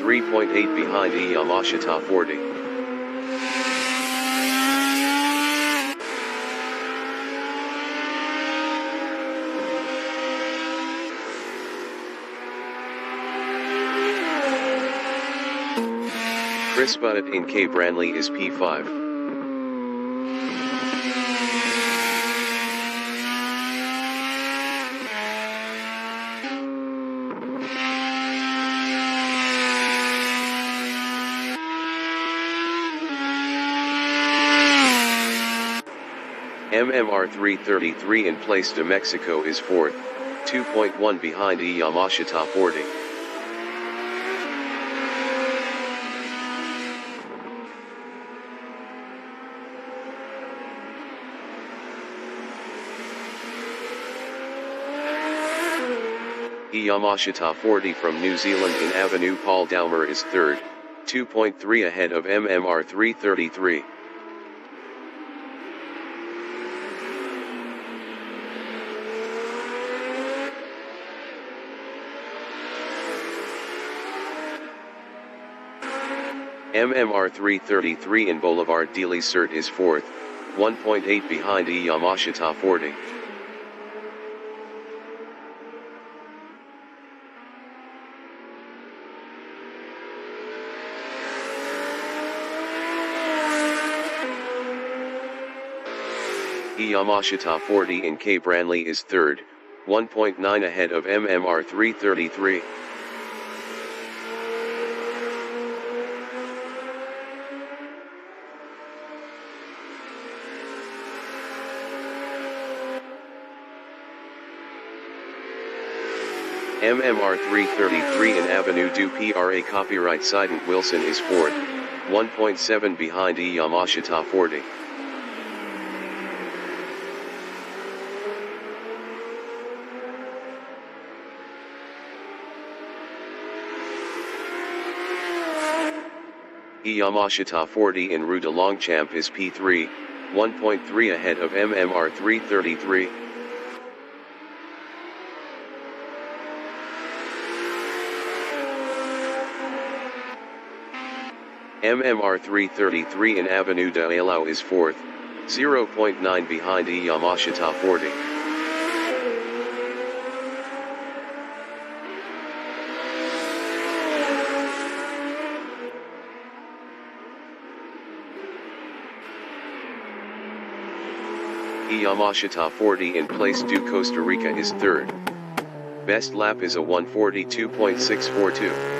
3.8 behind Yamashita 40. Chris Buddick in K Branley is P5. MMR 333 in Place de Mexico is 4th, 2.1 behind Yamashita 40. Yamashita 40 from New Zealand in Avenue Paul Daumer is 3rd, 2.3 ahead of MMR 333. MMR 333 in Boulevard de l'Isert is 4th, 1.8 behind Yamashita 40. Yamashita 40 in K Branley is 3rd, 1.9 ahead of MMR 333. MMR 333 in Avenue du Pra Copyright Sident Wilson is 4th, 1.7 behind Yamashita 40. Yamashita 40 in Rue de Longchamp is P3, 1.3 ahead of MMR 333. MMR 333 in Avenue de Alao is 4th, 0.9 behind Yamashita 40. Yamashita 40 in Place du Costa Rica is 3rd. Best lap is a 142.642.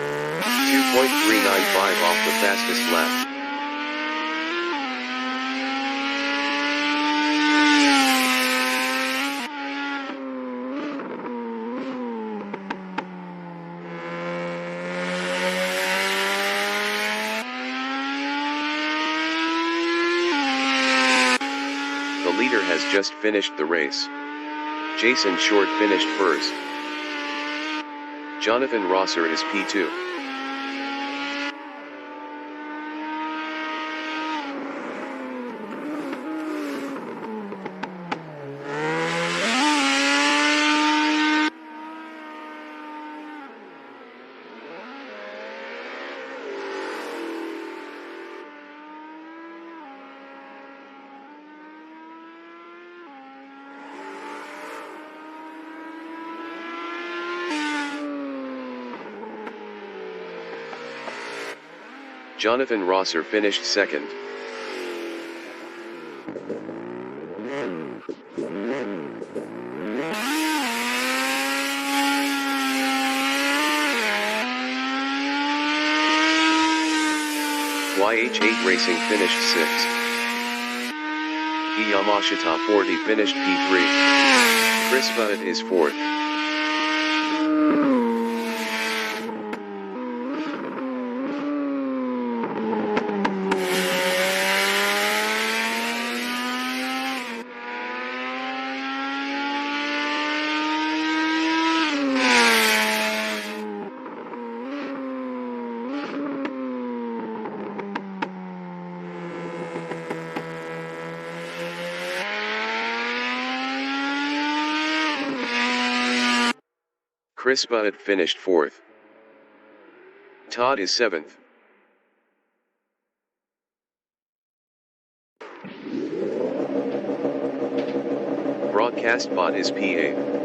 2.395 off the fastest lap. The leader has just finished the race. Jason Short finished first. Jonathan Rosser is P2. Jonathan Rosser finished second. WhyH8 Racing finished 6th. Yamashita 40 finished P3. Chris Butt is 4th. Chris Butt finished 4th. Todd is 7th. Broadcast Bot is P8.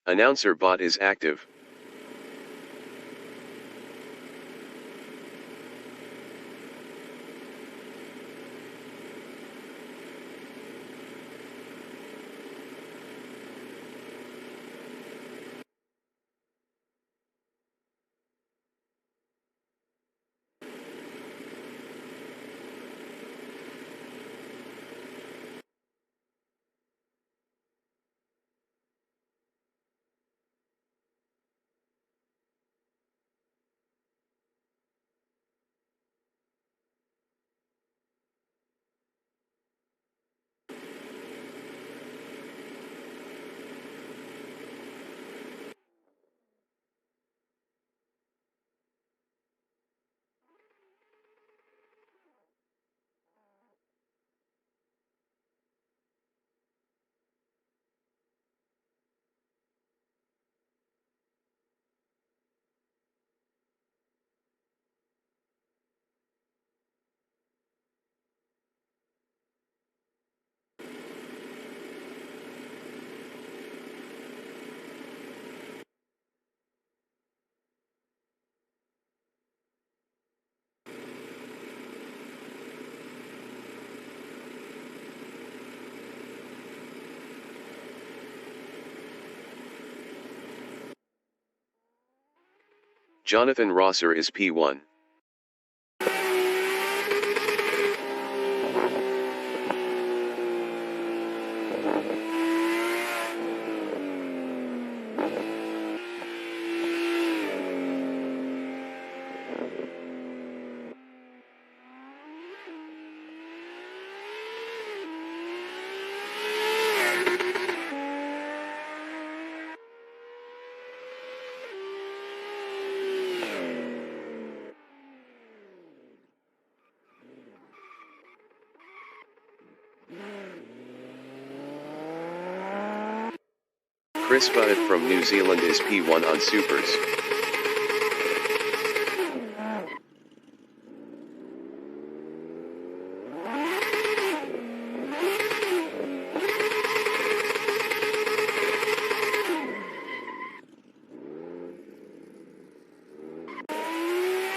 Announcer Bot is active. Jonathan Rosser is P1. Chris Butt from New Zealand is P1 on Supers.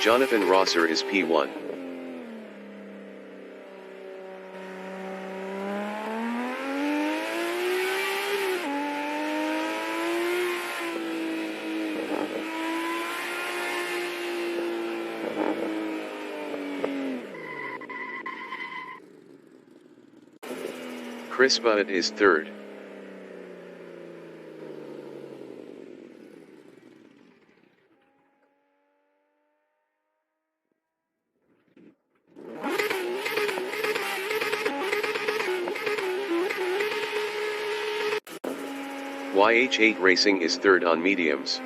Jonathan Rosser is P1. Chris Butt is third. WhyH8 Racing is third on mediums.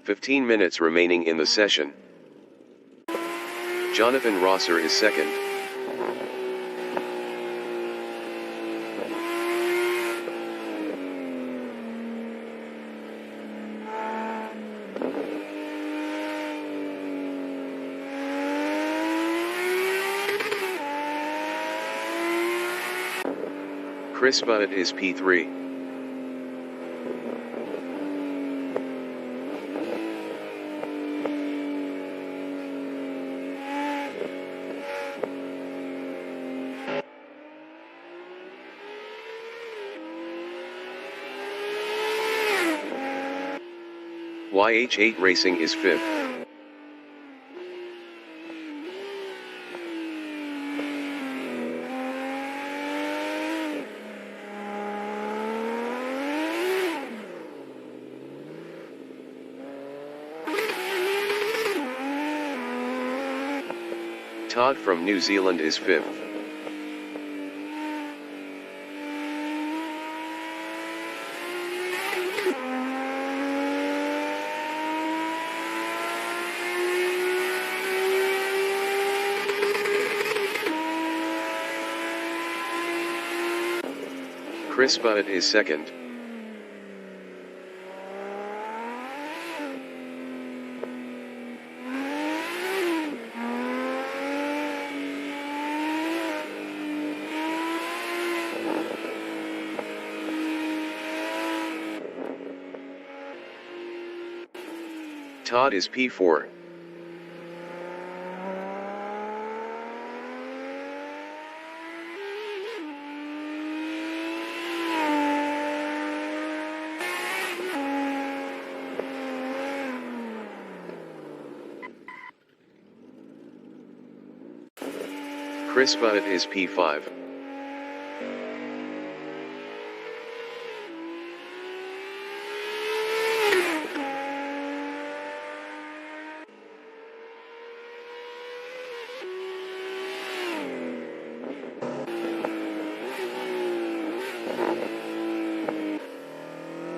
"15 minutes remaining in the session. Jonathan Rosser is second. Chris Butt is P3. WhyH8 Racing is fifth. Todd from New Zealand is fifth. Chris Butt is second. Todd is P4. Chris Butt is P5.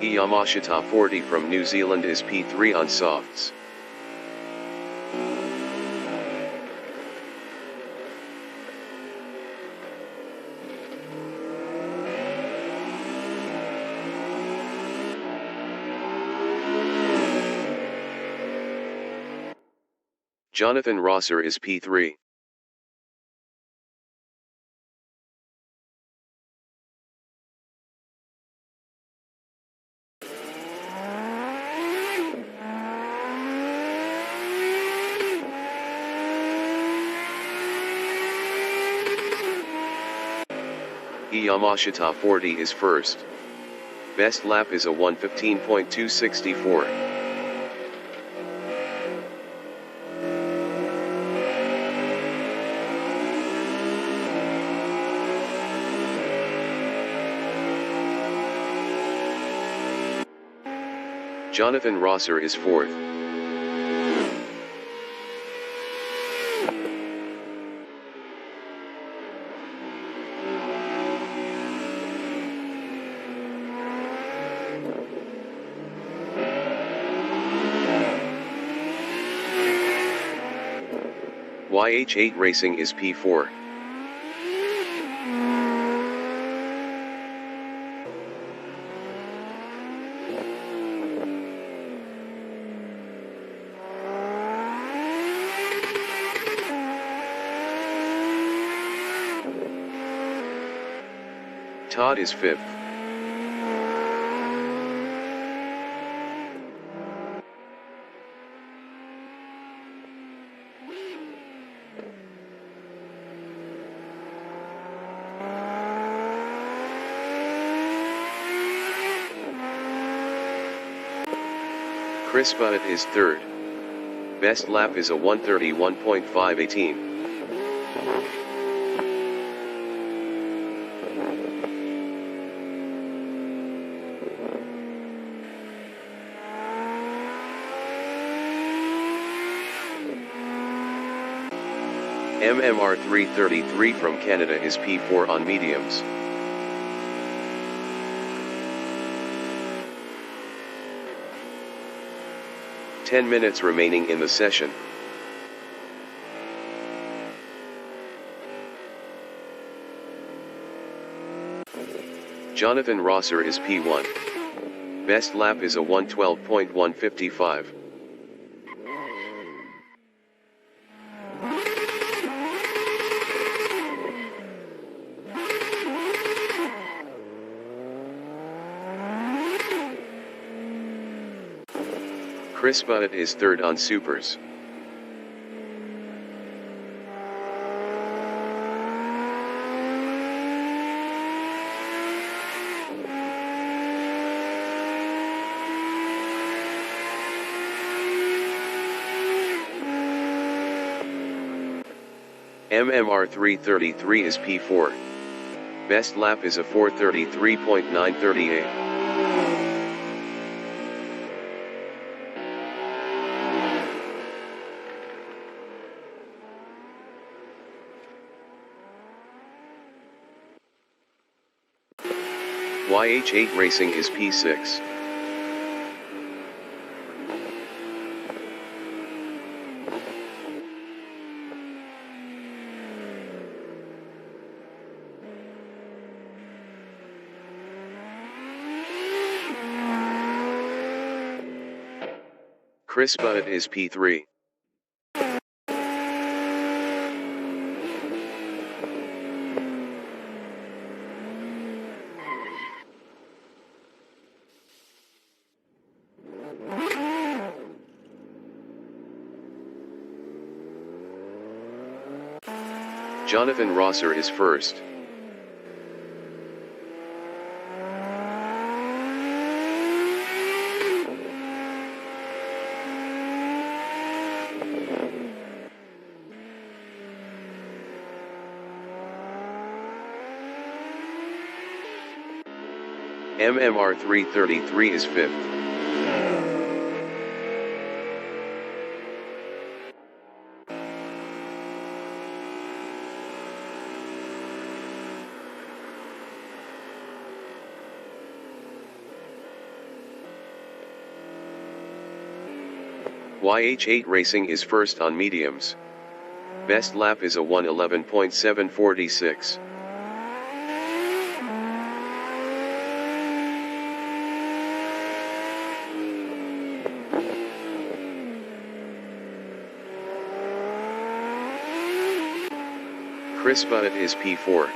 Yamashita 40 from New Zealand is P3 on softs. Jonathan Rosser is P3. Yamashita 40 is first. Best lap is a 1:15.264. Jonathan Rosser is 4th. WhyH8 Racing is P4. Todd is 5th. Chris Bunnett is 3rd. Best lap is a 1:31.518. MMR 333 from Canada is P4 on mediums. Ten minutes remaining in the session. Jonathan Rosser is P1. Best lap is a 1:12.155. Chris Bunnett is 3rd on supers. MMR 333 is P4. Best lap is a 4:33.938. WhyH8 Racing is P6. Chris Bunnett is P3. Jonathan Rosser is 1st. MMR 333 is 5th. WhyH8 Racing is 1st on mediums. Best lap is a 1:11.746. Chris Bunnett is P4.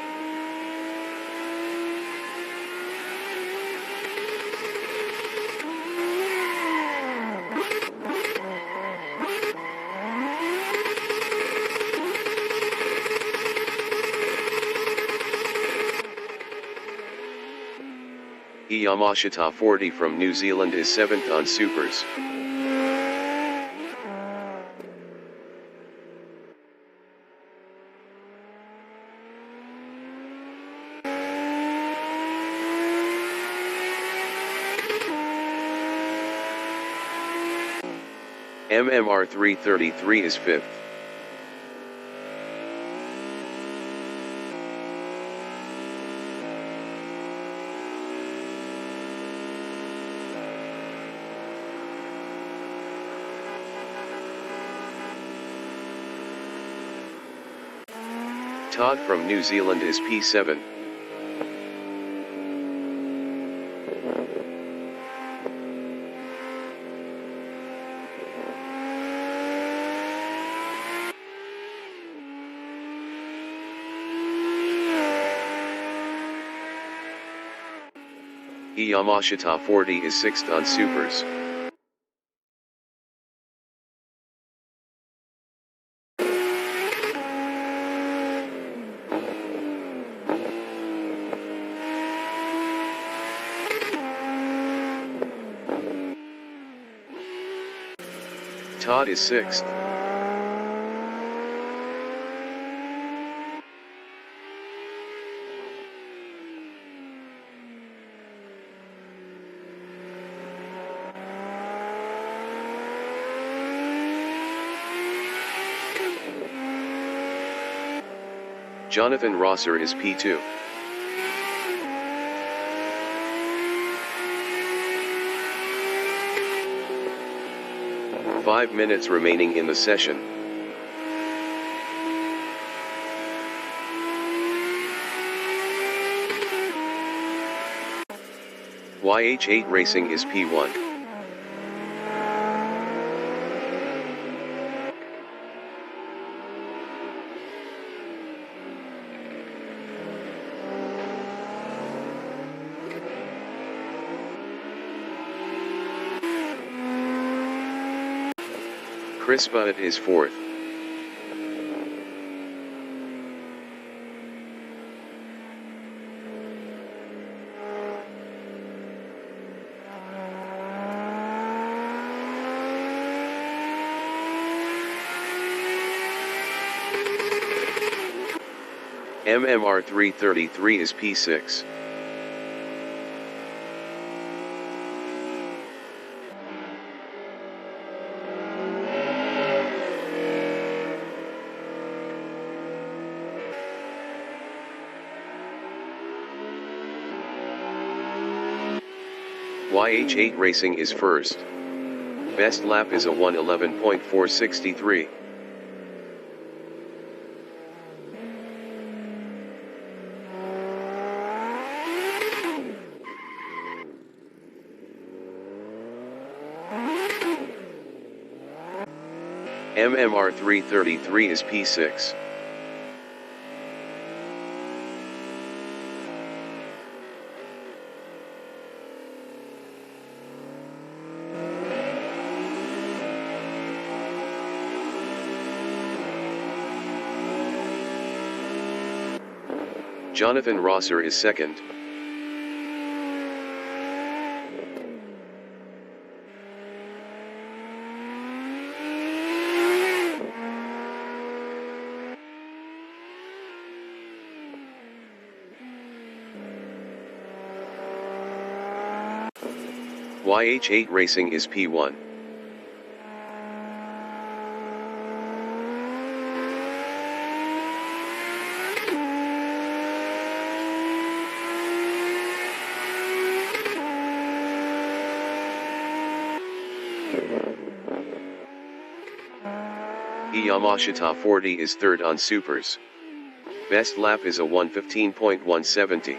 Yamashita 40 from New Zealand is 7th on supers. MMR 333 is 5th. Todd from New Zealand is P7. Yamashita 40 is 6th on Supers. Todd is 6th. Jonathan Rosser is P2. Five minutes remaining in the session. WhyH8 Racing is P1. Chris Butt is 4th. MMR 333 is P6. WhyH8 Racing is 1st. Best lap is a 1:11.463. MMR 333 is P6. Jonathan Rosser is 2nd. WhyH8 Racing is P1. Yamashita 40 is 3rd on Supers. Best lap is a 1:15.170.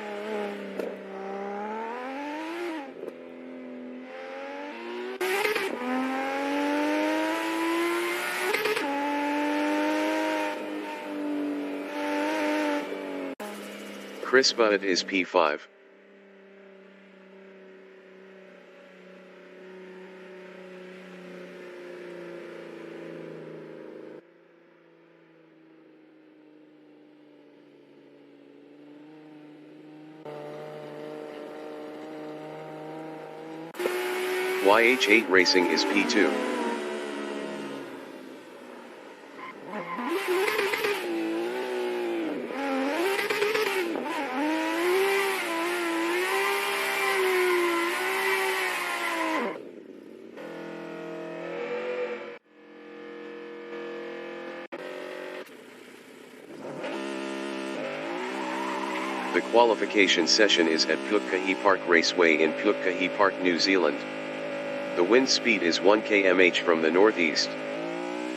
Chris Butt is P5. WhyH8 Racing is P2. The qualification session is at Pukkahi Park Raceway in Pukkahi Park, New Zealand. The wind speed is 1 km/h from the northeast.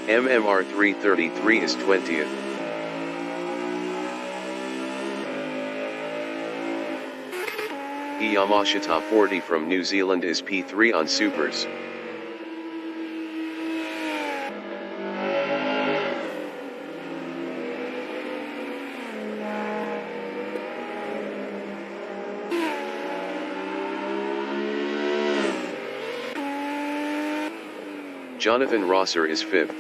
MMR 333 is 20th. Yamashita 40 from New Zealand is P3 on Supers. Jonathan Rosser is 5th.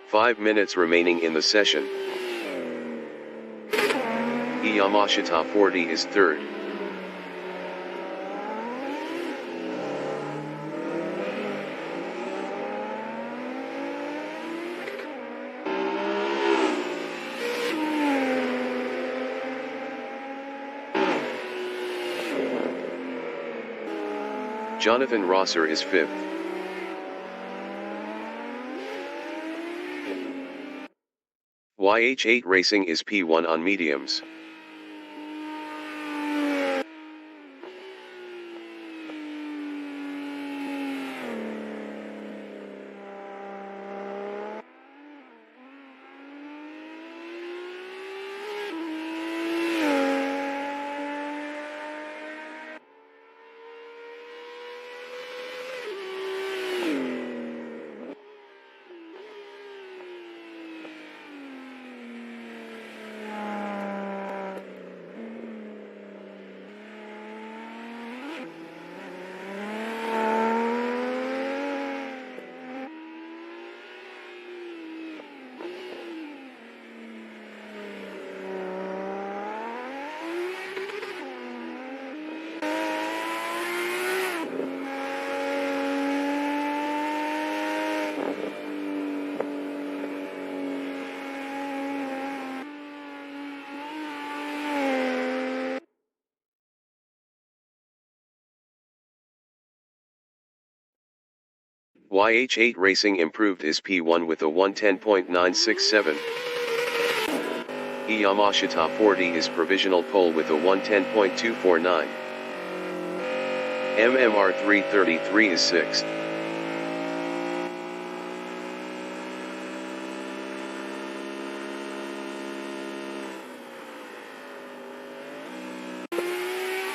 Five minutes remaining in the session. Yamashita 40 is 3rd. Jonathan Rosser is 5th. WhyH8 Racing is P1 on mediums. WhyH8 Racing improved his P1 with a 110.967. Yamashita 40 is provisional pole with a 110.249. MMR 333 is 6th.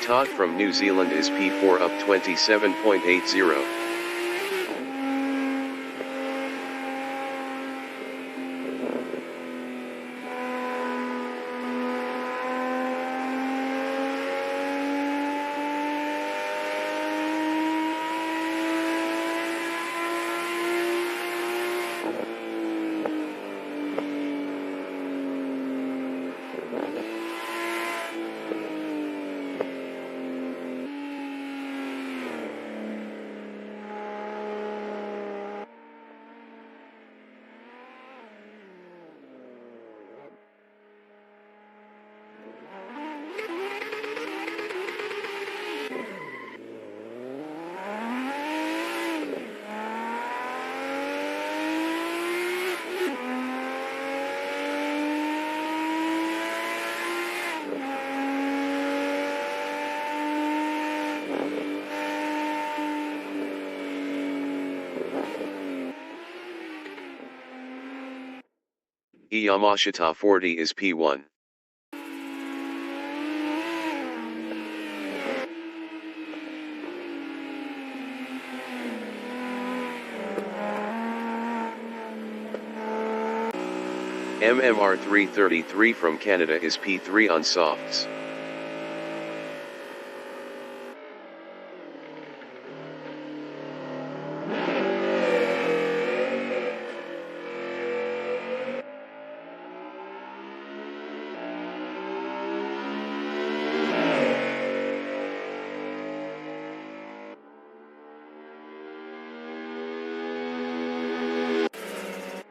Todd from New Zealand is P4 up 27.80. Yamashita 40 is P1. MMR 333 from Canada is P3 on softs.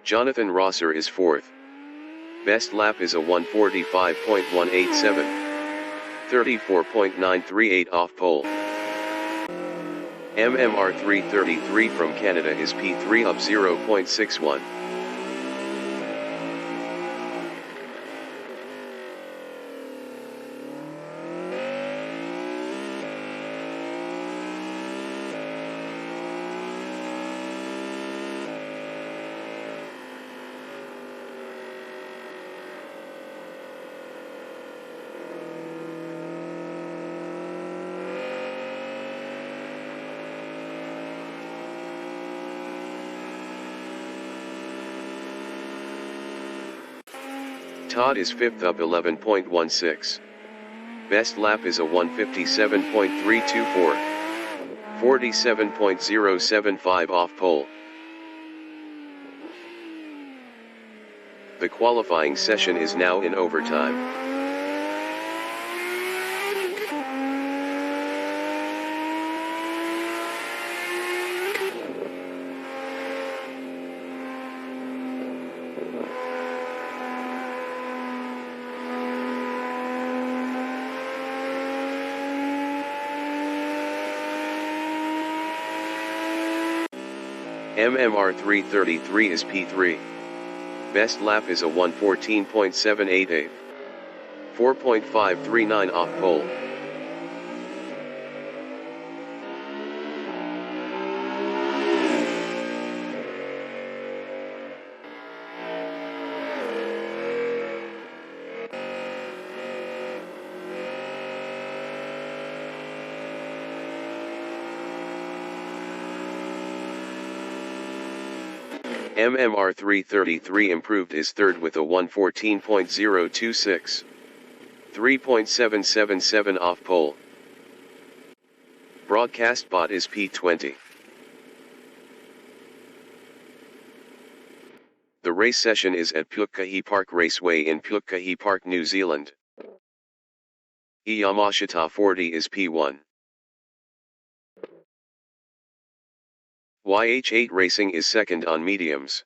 Jonathan Rosser is 4th. Best lap is a 1:45.187. 34.938 off pole. MMR 333 from Canada is P3 up 0.61. Todd is 5th up 11.16. Best lap is a 157.324. 47.075 off pole. The qualifying session is now in overtime. MMR 333 is P3. Best lap is a 114.788. 4.539 off pole. MMR 333 improved is 3rd with a 114.026. 3.777 off pole. Broadcast bot is P20. The race session is at Pukekohe Park Raceway in Pukekohe Park, New Zealand. Yamashita 40 is P1. WhyH8 Racing is 2nd on mediums.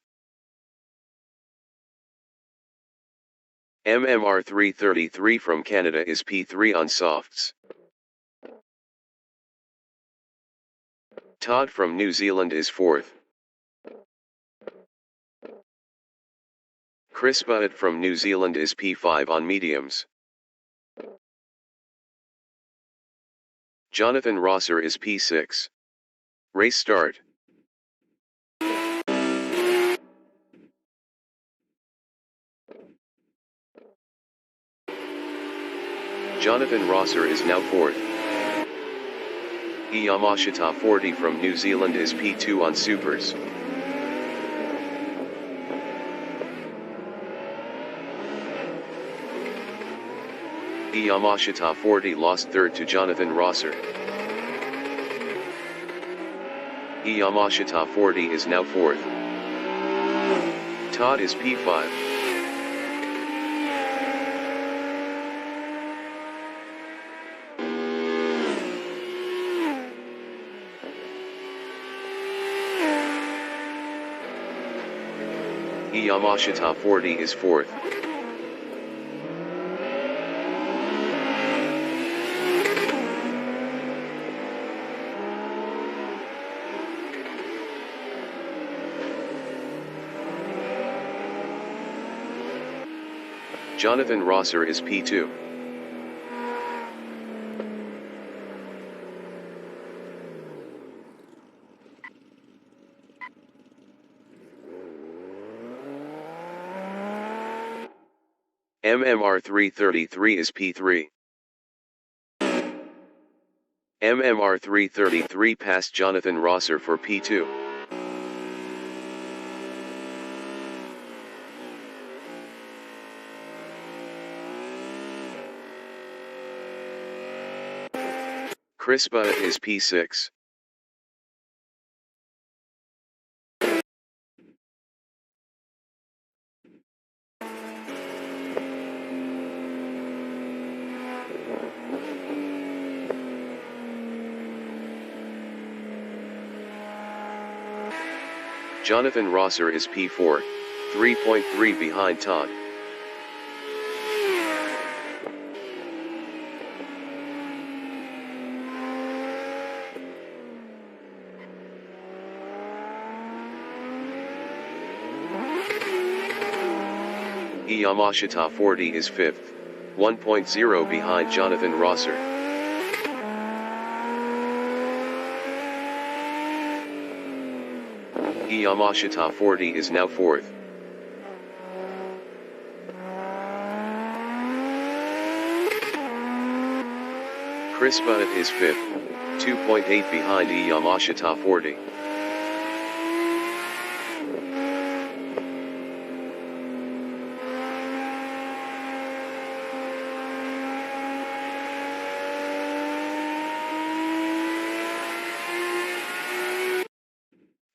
MMR 333 from Canada is P3 on softs. Todd from New Zealand is 4th. Chris Butt from New Zealand is P5 on mediums. Jonathan Rosser is P6. Race start. Jonathan Rosser is now 4th. Yamashita 40 from New Zealand is P2 on supers. Yamashita 40 lost 3rd to Jonathan Rosser. Yamashita 40 is now 4th. Todd is P5. Yamashita 40 is 4th. Jonathan Rosser is P2. MMR 333 is P3. MMR 333 passed Jonathan Rosser for P2. Chris Butt is P6. Jonathan Rosser is P4, 3.3 behind Todd. Yamashita 40 is 5th, 1.0 behind Jonathan Rosser. Yamashita 40 is now 4th. Chris Bunnett is 5th, 2.8 behind Yamashita 40.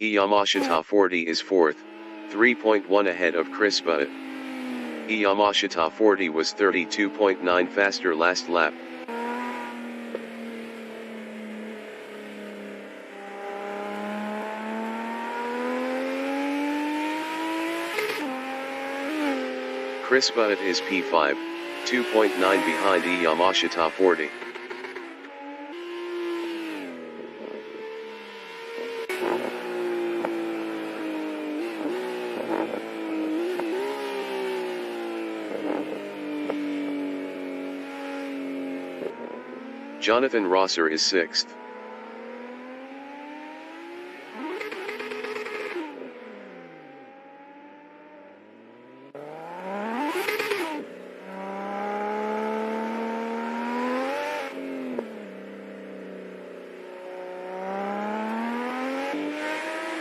Yamashita 40 is 4th, 3.1 ahead of Chris Bunnett. Yamashita 40 was 32.9 faster last lap. Chris Bunnett is P5, 2.9 behind Yamashita 40. Jonathan Rosser is 6th.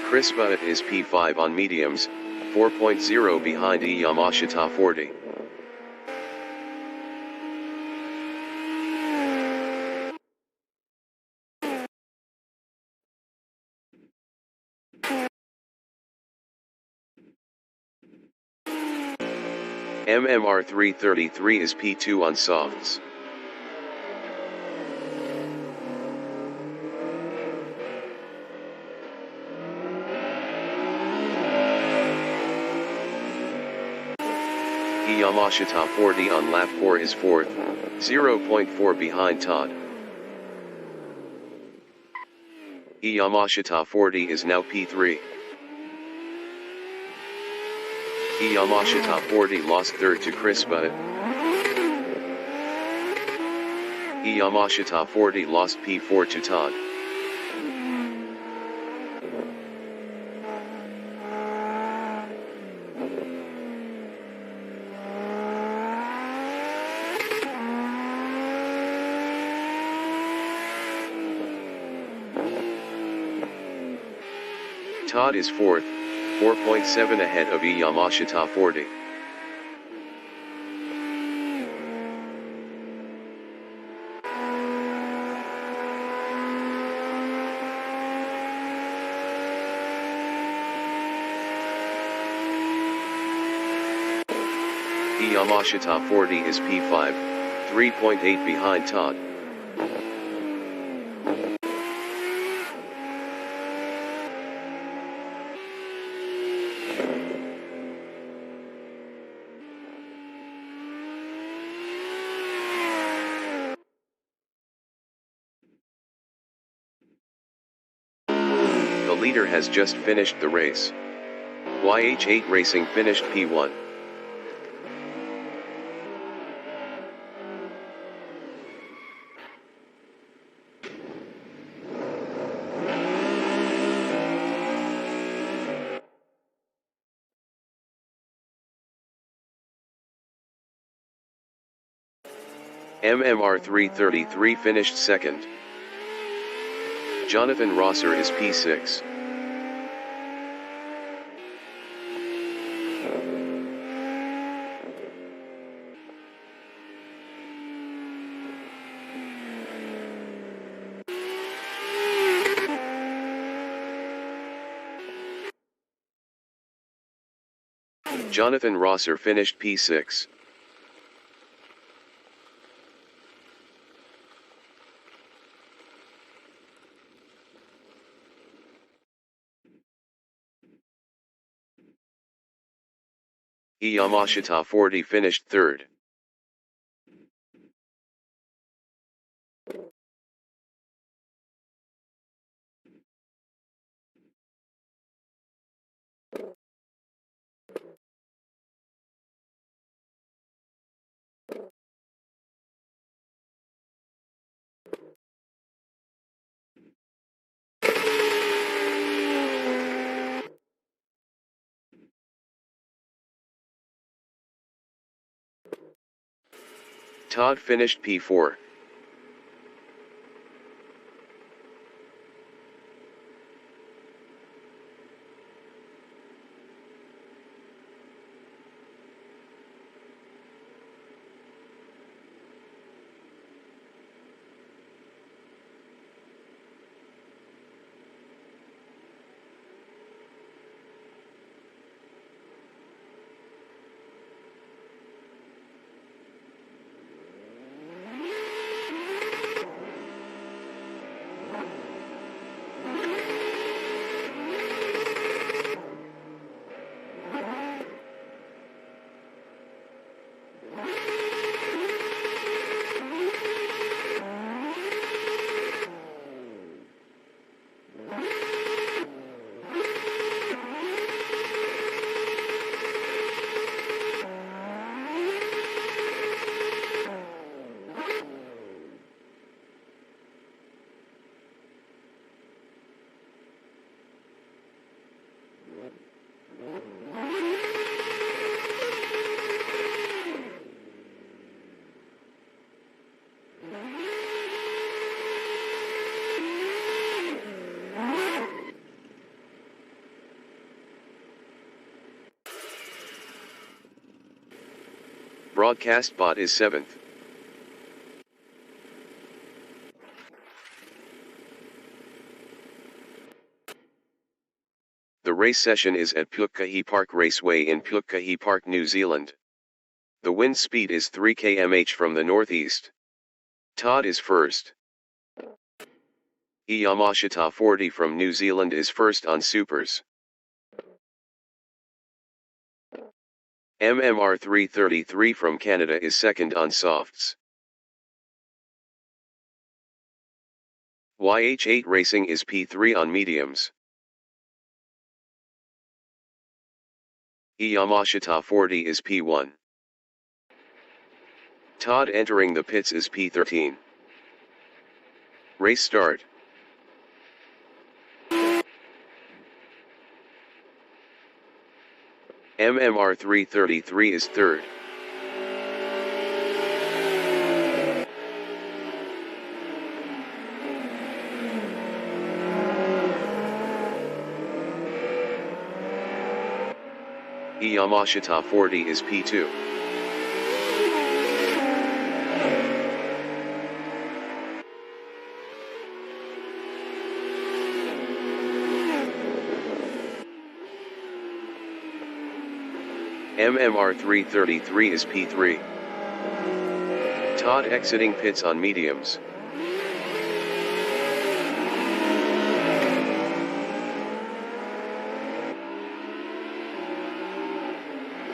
Chris Bunnett is P5 on mediums, 4.0 behind Yamashita 40. MMR 333 is P2 on softs. Yamashita 40 on lap 4 is 4th, 0.4 behind Todd. Yamashita 40 is now P3. Yamashita 40 lost 3rd to Chris Bunnett. Yamashita 40 lost P4 to Todd. Todd is 4th, 4.7 ahead of Yamashita 40. Yamashita 40 is P5, 3.8 behind Todd. The leader has just finished the race. WhyH8 Racing finished P1. MMR 333 finished 2nd. Jonathan Rosser is P6. Jonathan Rosser finished P6. Yamashita 40 finished 3rd. Todd finished P4. Broadcast bot is 7th. The race session is at Pukaki Park Raceway in Pukaki Park, New Zealand. The wind speed is 3 km/h from the northeast. Todd is first. Yamashita 40 from New Zealand is first on supers. MMR 333 from Canada is second on softs. WhyH8 Racing is P3 on mediums. Yamashita 40 is P1. Todd entering the pits is P13. Race start. MMR 333 is third. Yamashita 40 is P2. MMR 333 is P3. Todd exiting pits on mediums.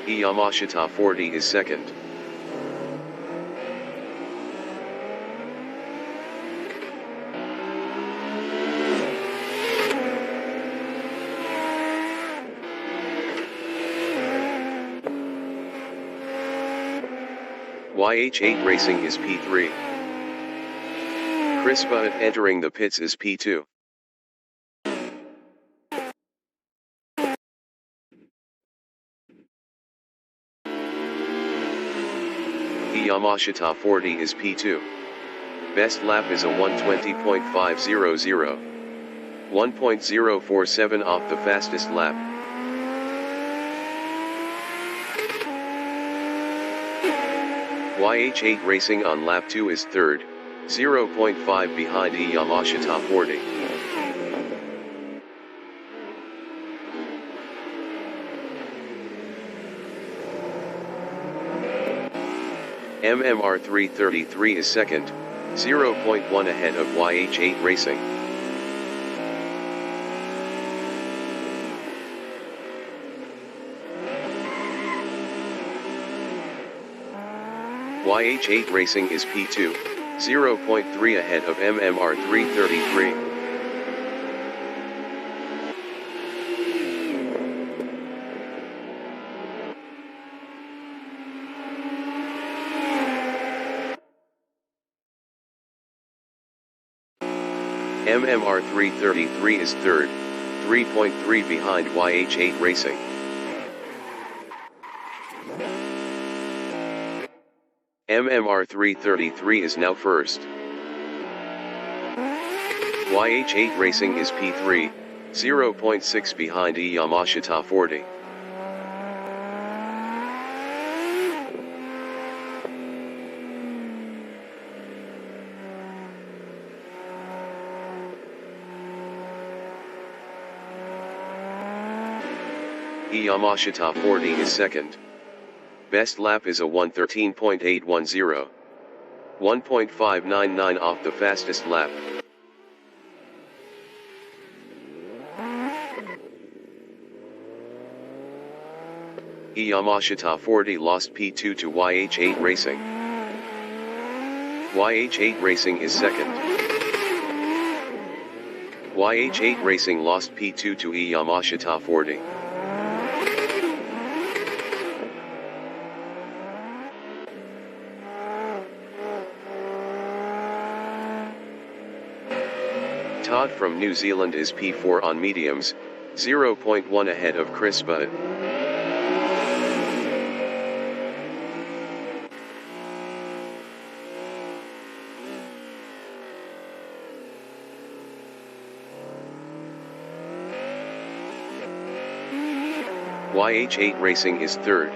Yamashita 40 is second. WhyH8 Racing is P3. Chris Butt entering the pits is P2. Yamashita 40 is P2. Best lap is a 1:20.500. 1.047 off the fastest lap. WhyH8 Racing on lap 2 is third, 0.5 behind Yamashita 40. MMR 333 is second, 0.1 ahead of WhyH8 Racing. WhyH8 Racing is P2, 0.3 ahead of MMR 333. MMR 333 is third, 3.3 behind WhyH8 Racing. MMR 333 is now first. WhyH8 Racing is P3, 0.6 behind Yamashita 40. Yamashita 40 is second. Best lap is a 1:13.810. 1.599 off the fastest lap. Yamashita 40 lost P2 to WhyH8 Racing. WhyH8 Racing is second. WhyH8 Racing lost P2 to Yamashita 40. Todd from New Zealand is P4 on mediums, 0.1 ahead of Chris Budd. WhyH8 Racing is third.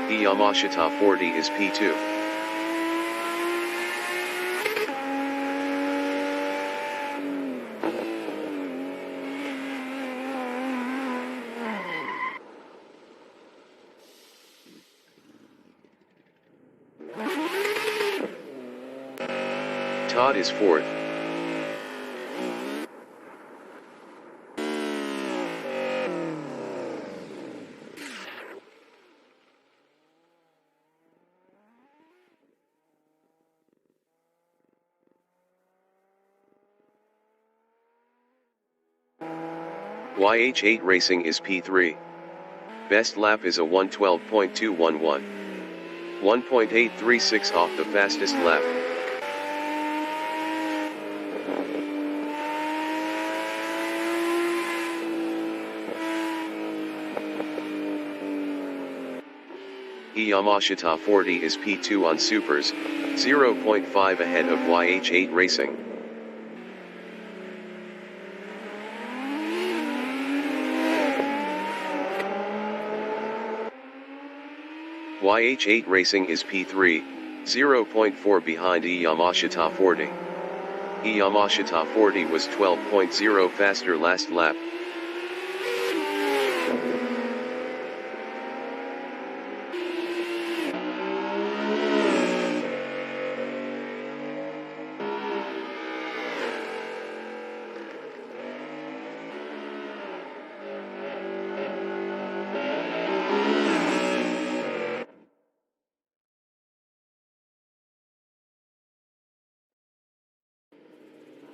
Yamashita 40 is P2. Todd is fourth. WhyH8 Racing is P3. Best lap is a 1:12.211. 1.836 off the fastest lap. Yamashita 40 is P2 on supers, 0.5 ahead of WhyH8 Racing. WhyH8 Racing is P3, 0.4 behind Yamashita 40. Yamashita 40 was 12.0 faster last lap.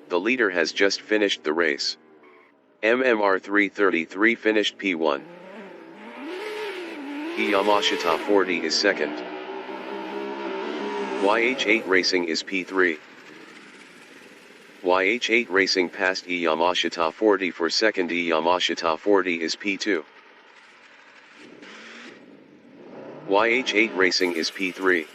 The leader has just finished the race. MMR 333 finished P1. Yamashita 40 is second. WhyH8 Racing is P3. WhyH8 Racing passed Yamashita 40 for second. Yamashita 40 is P2. WhyH8 Racing is P3.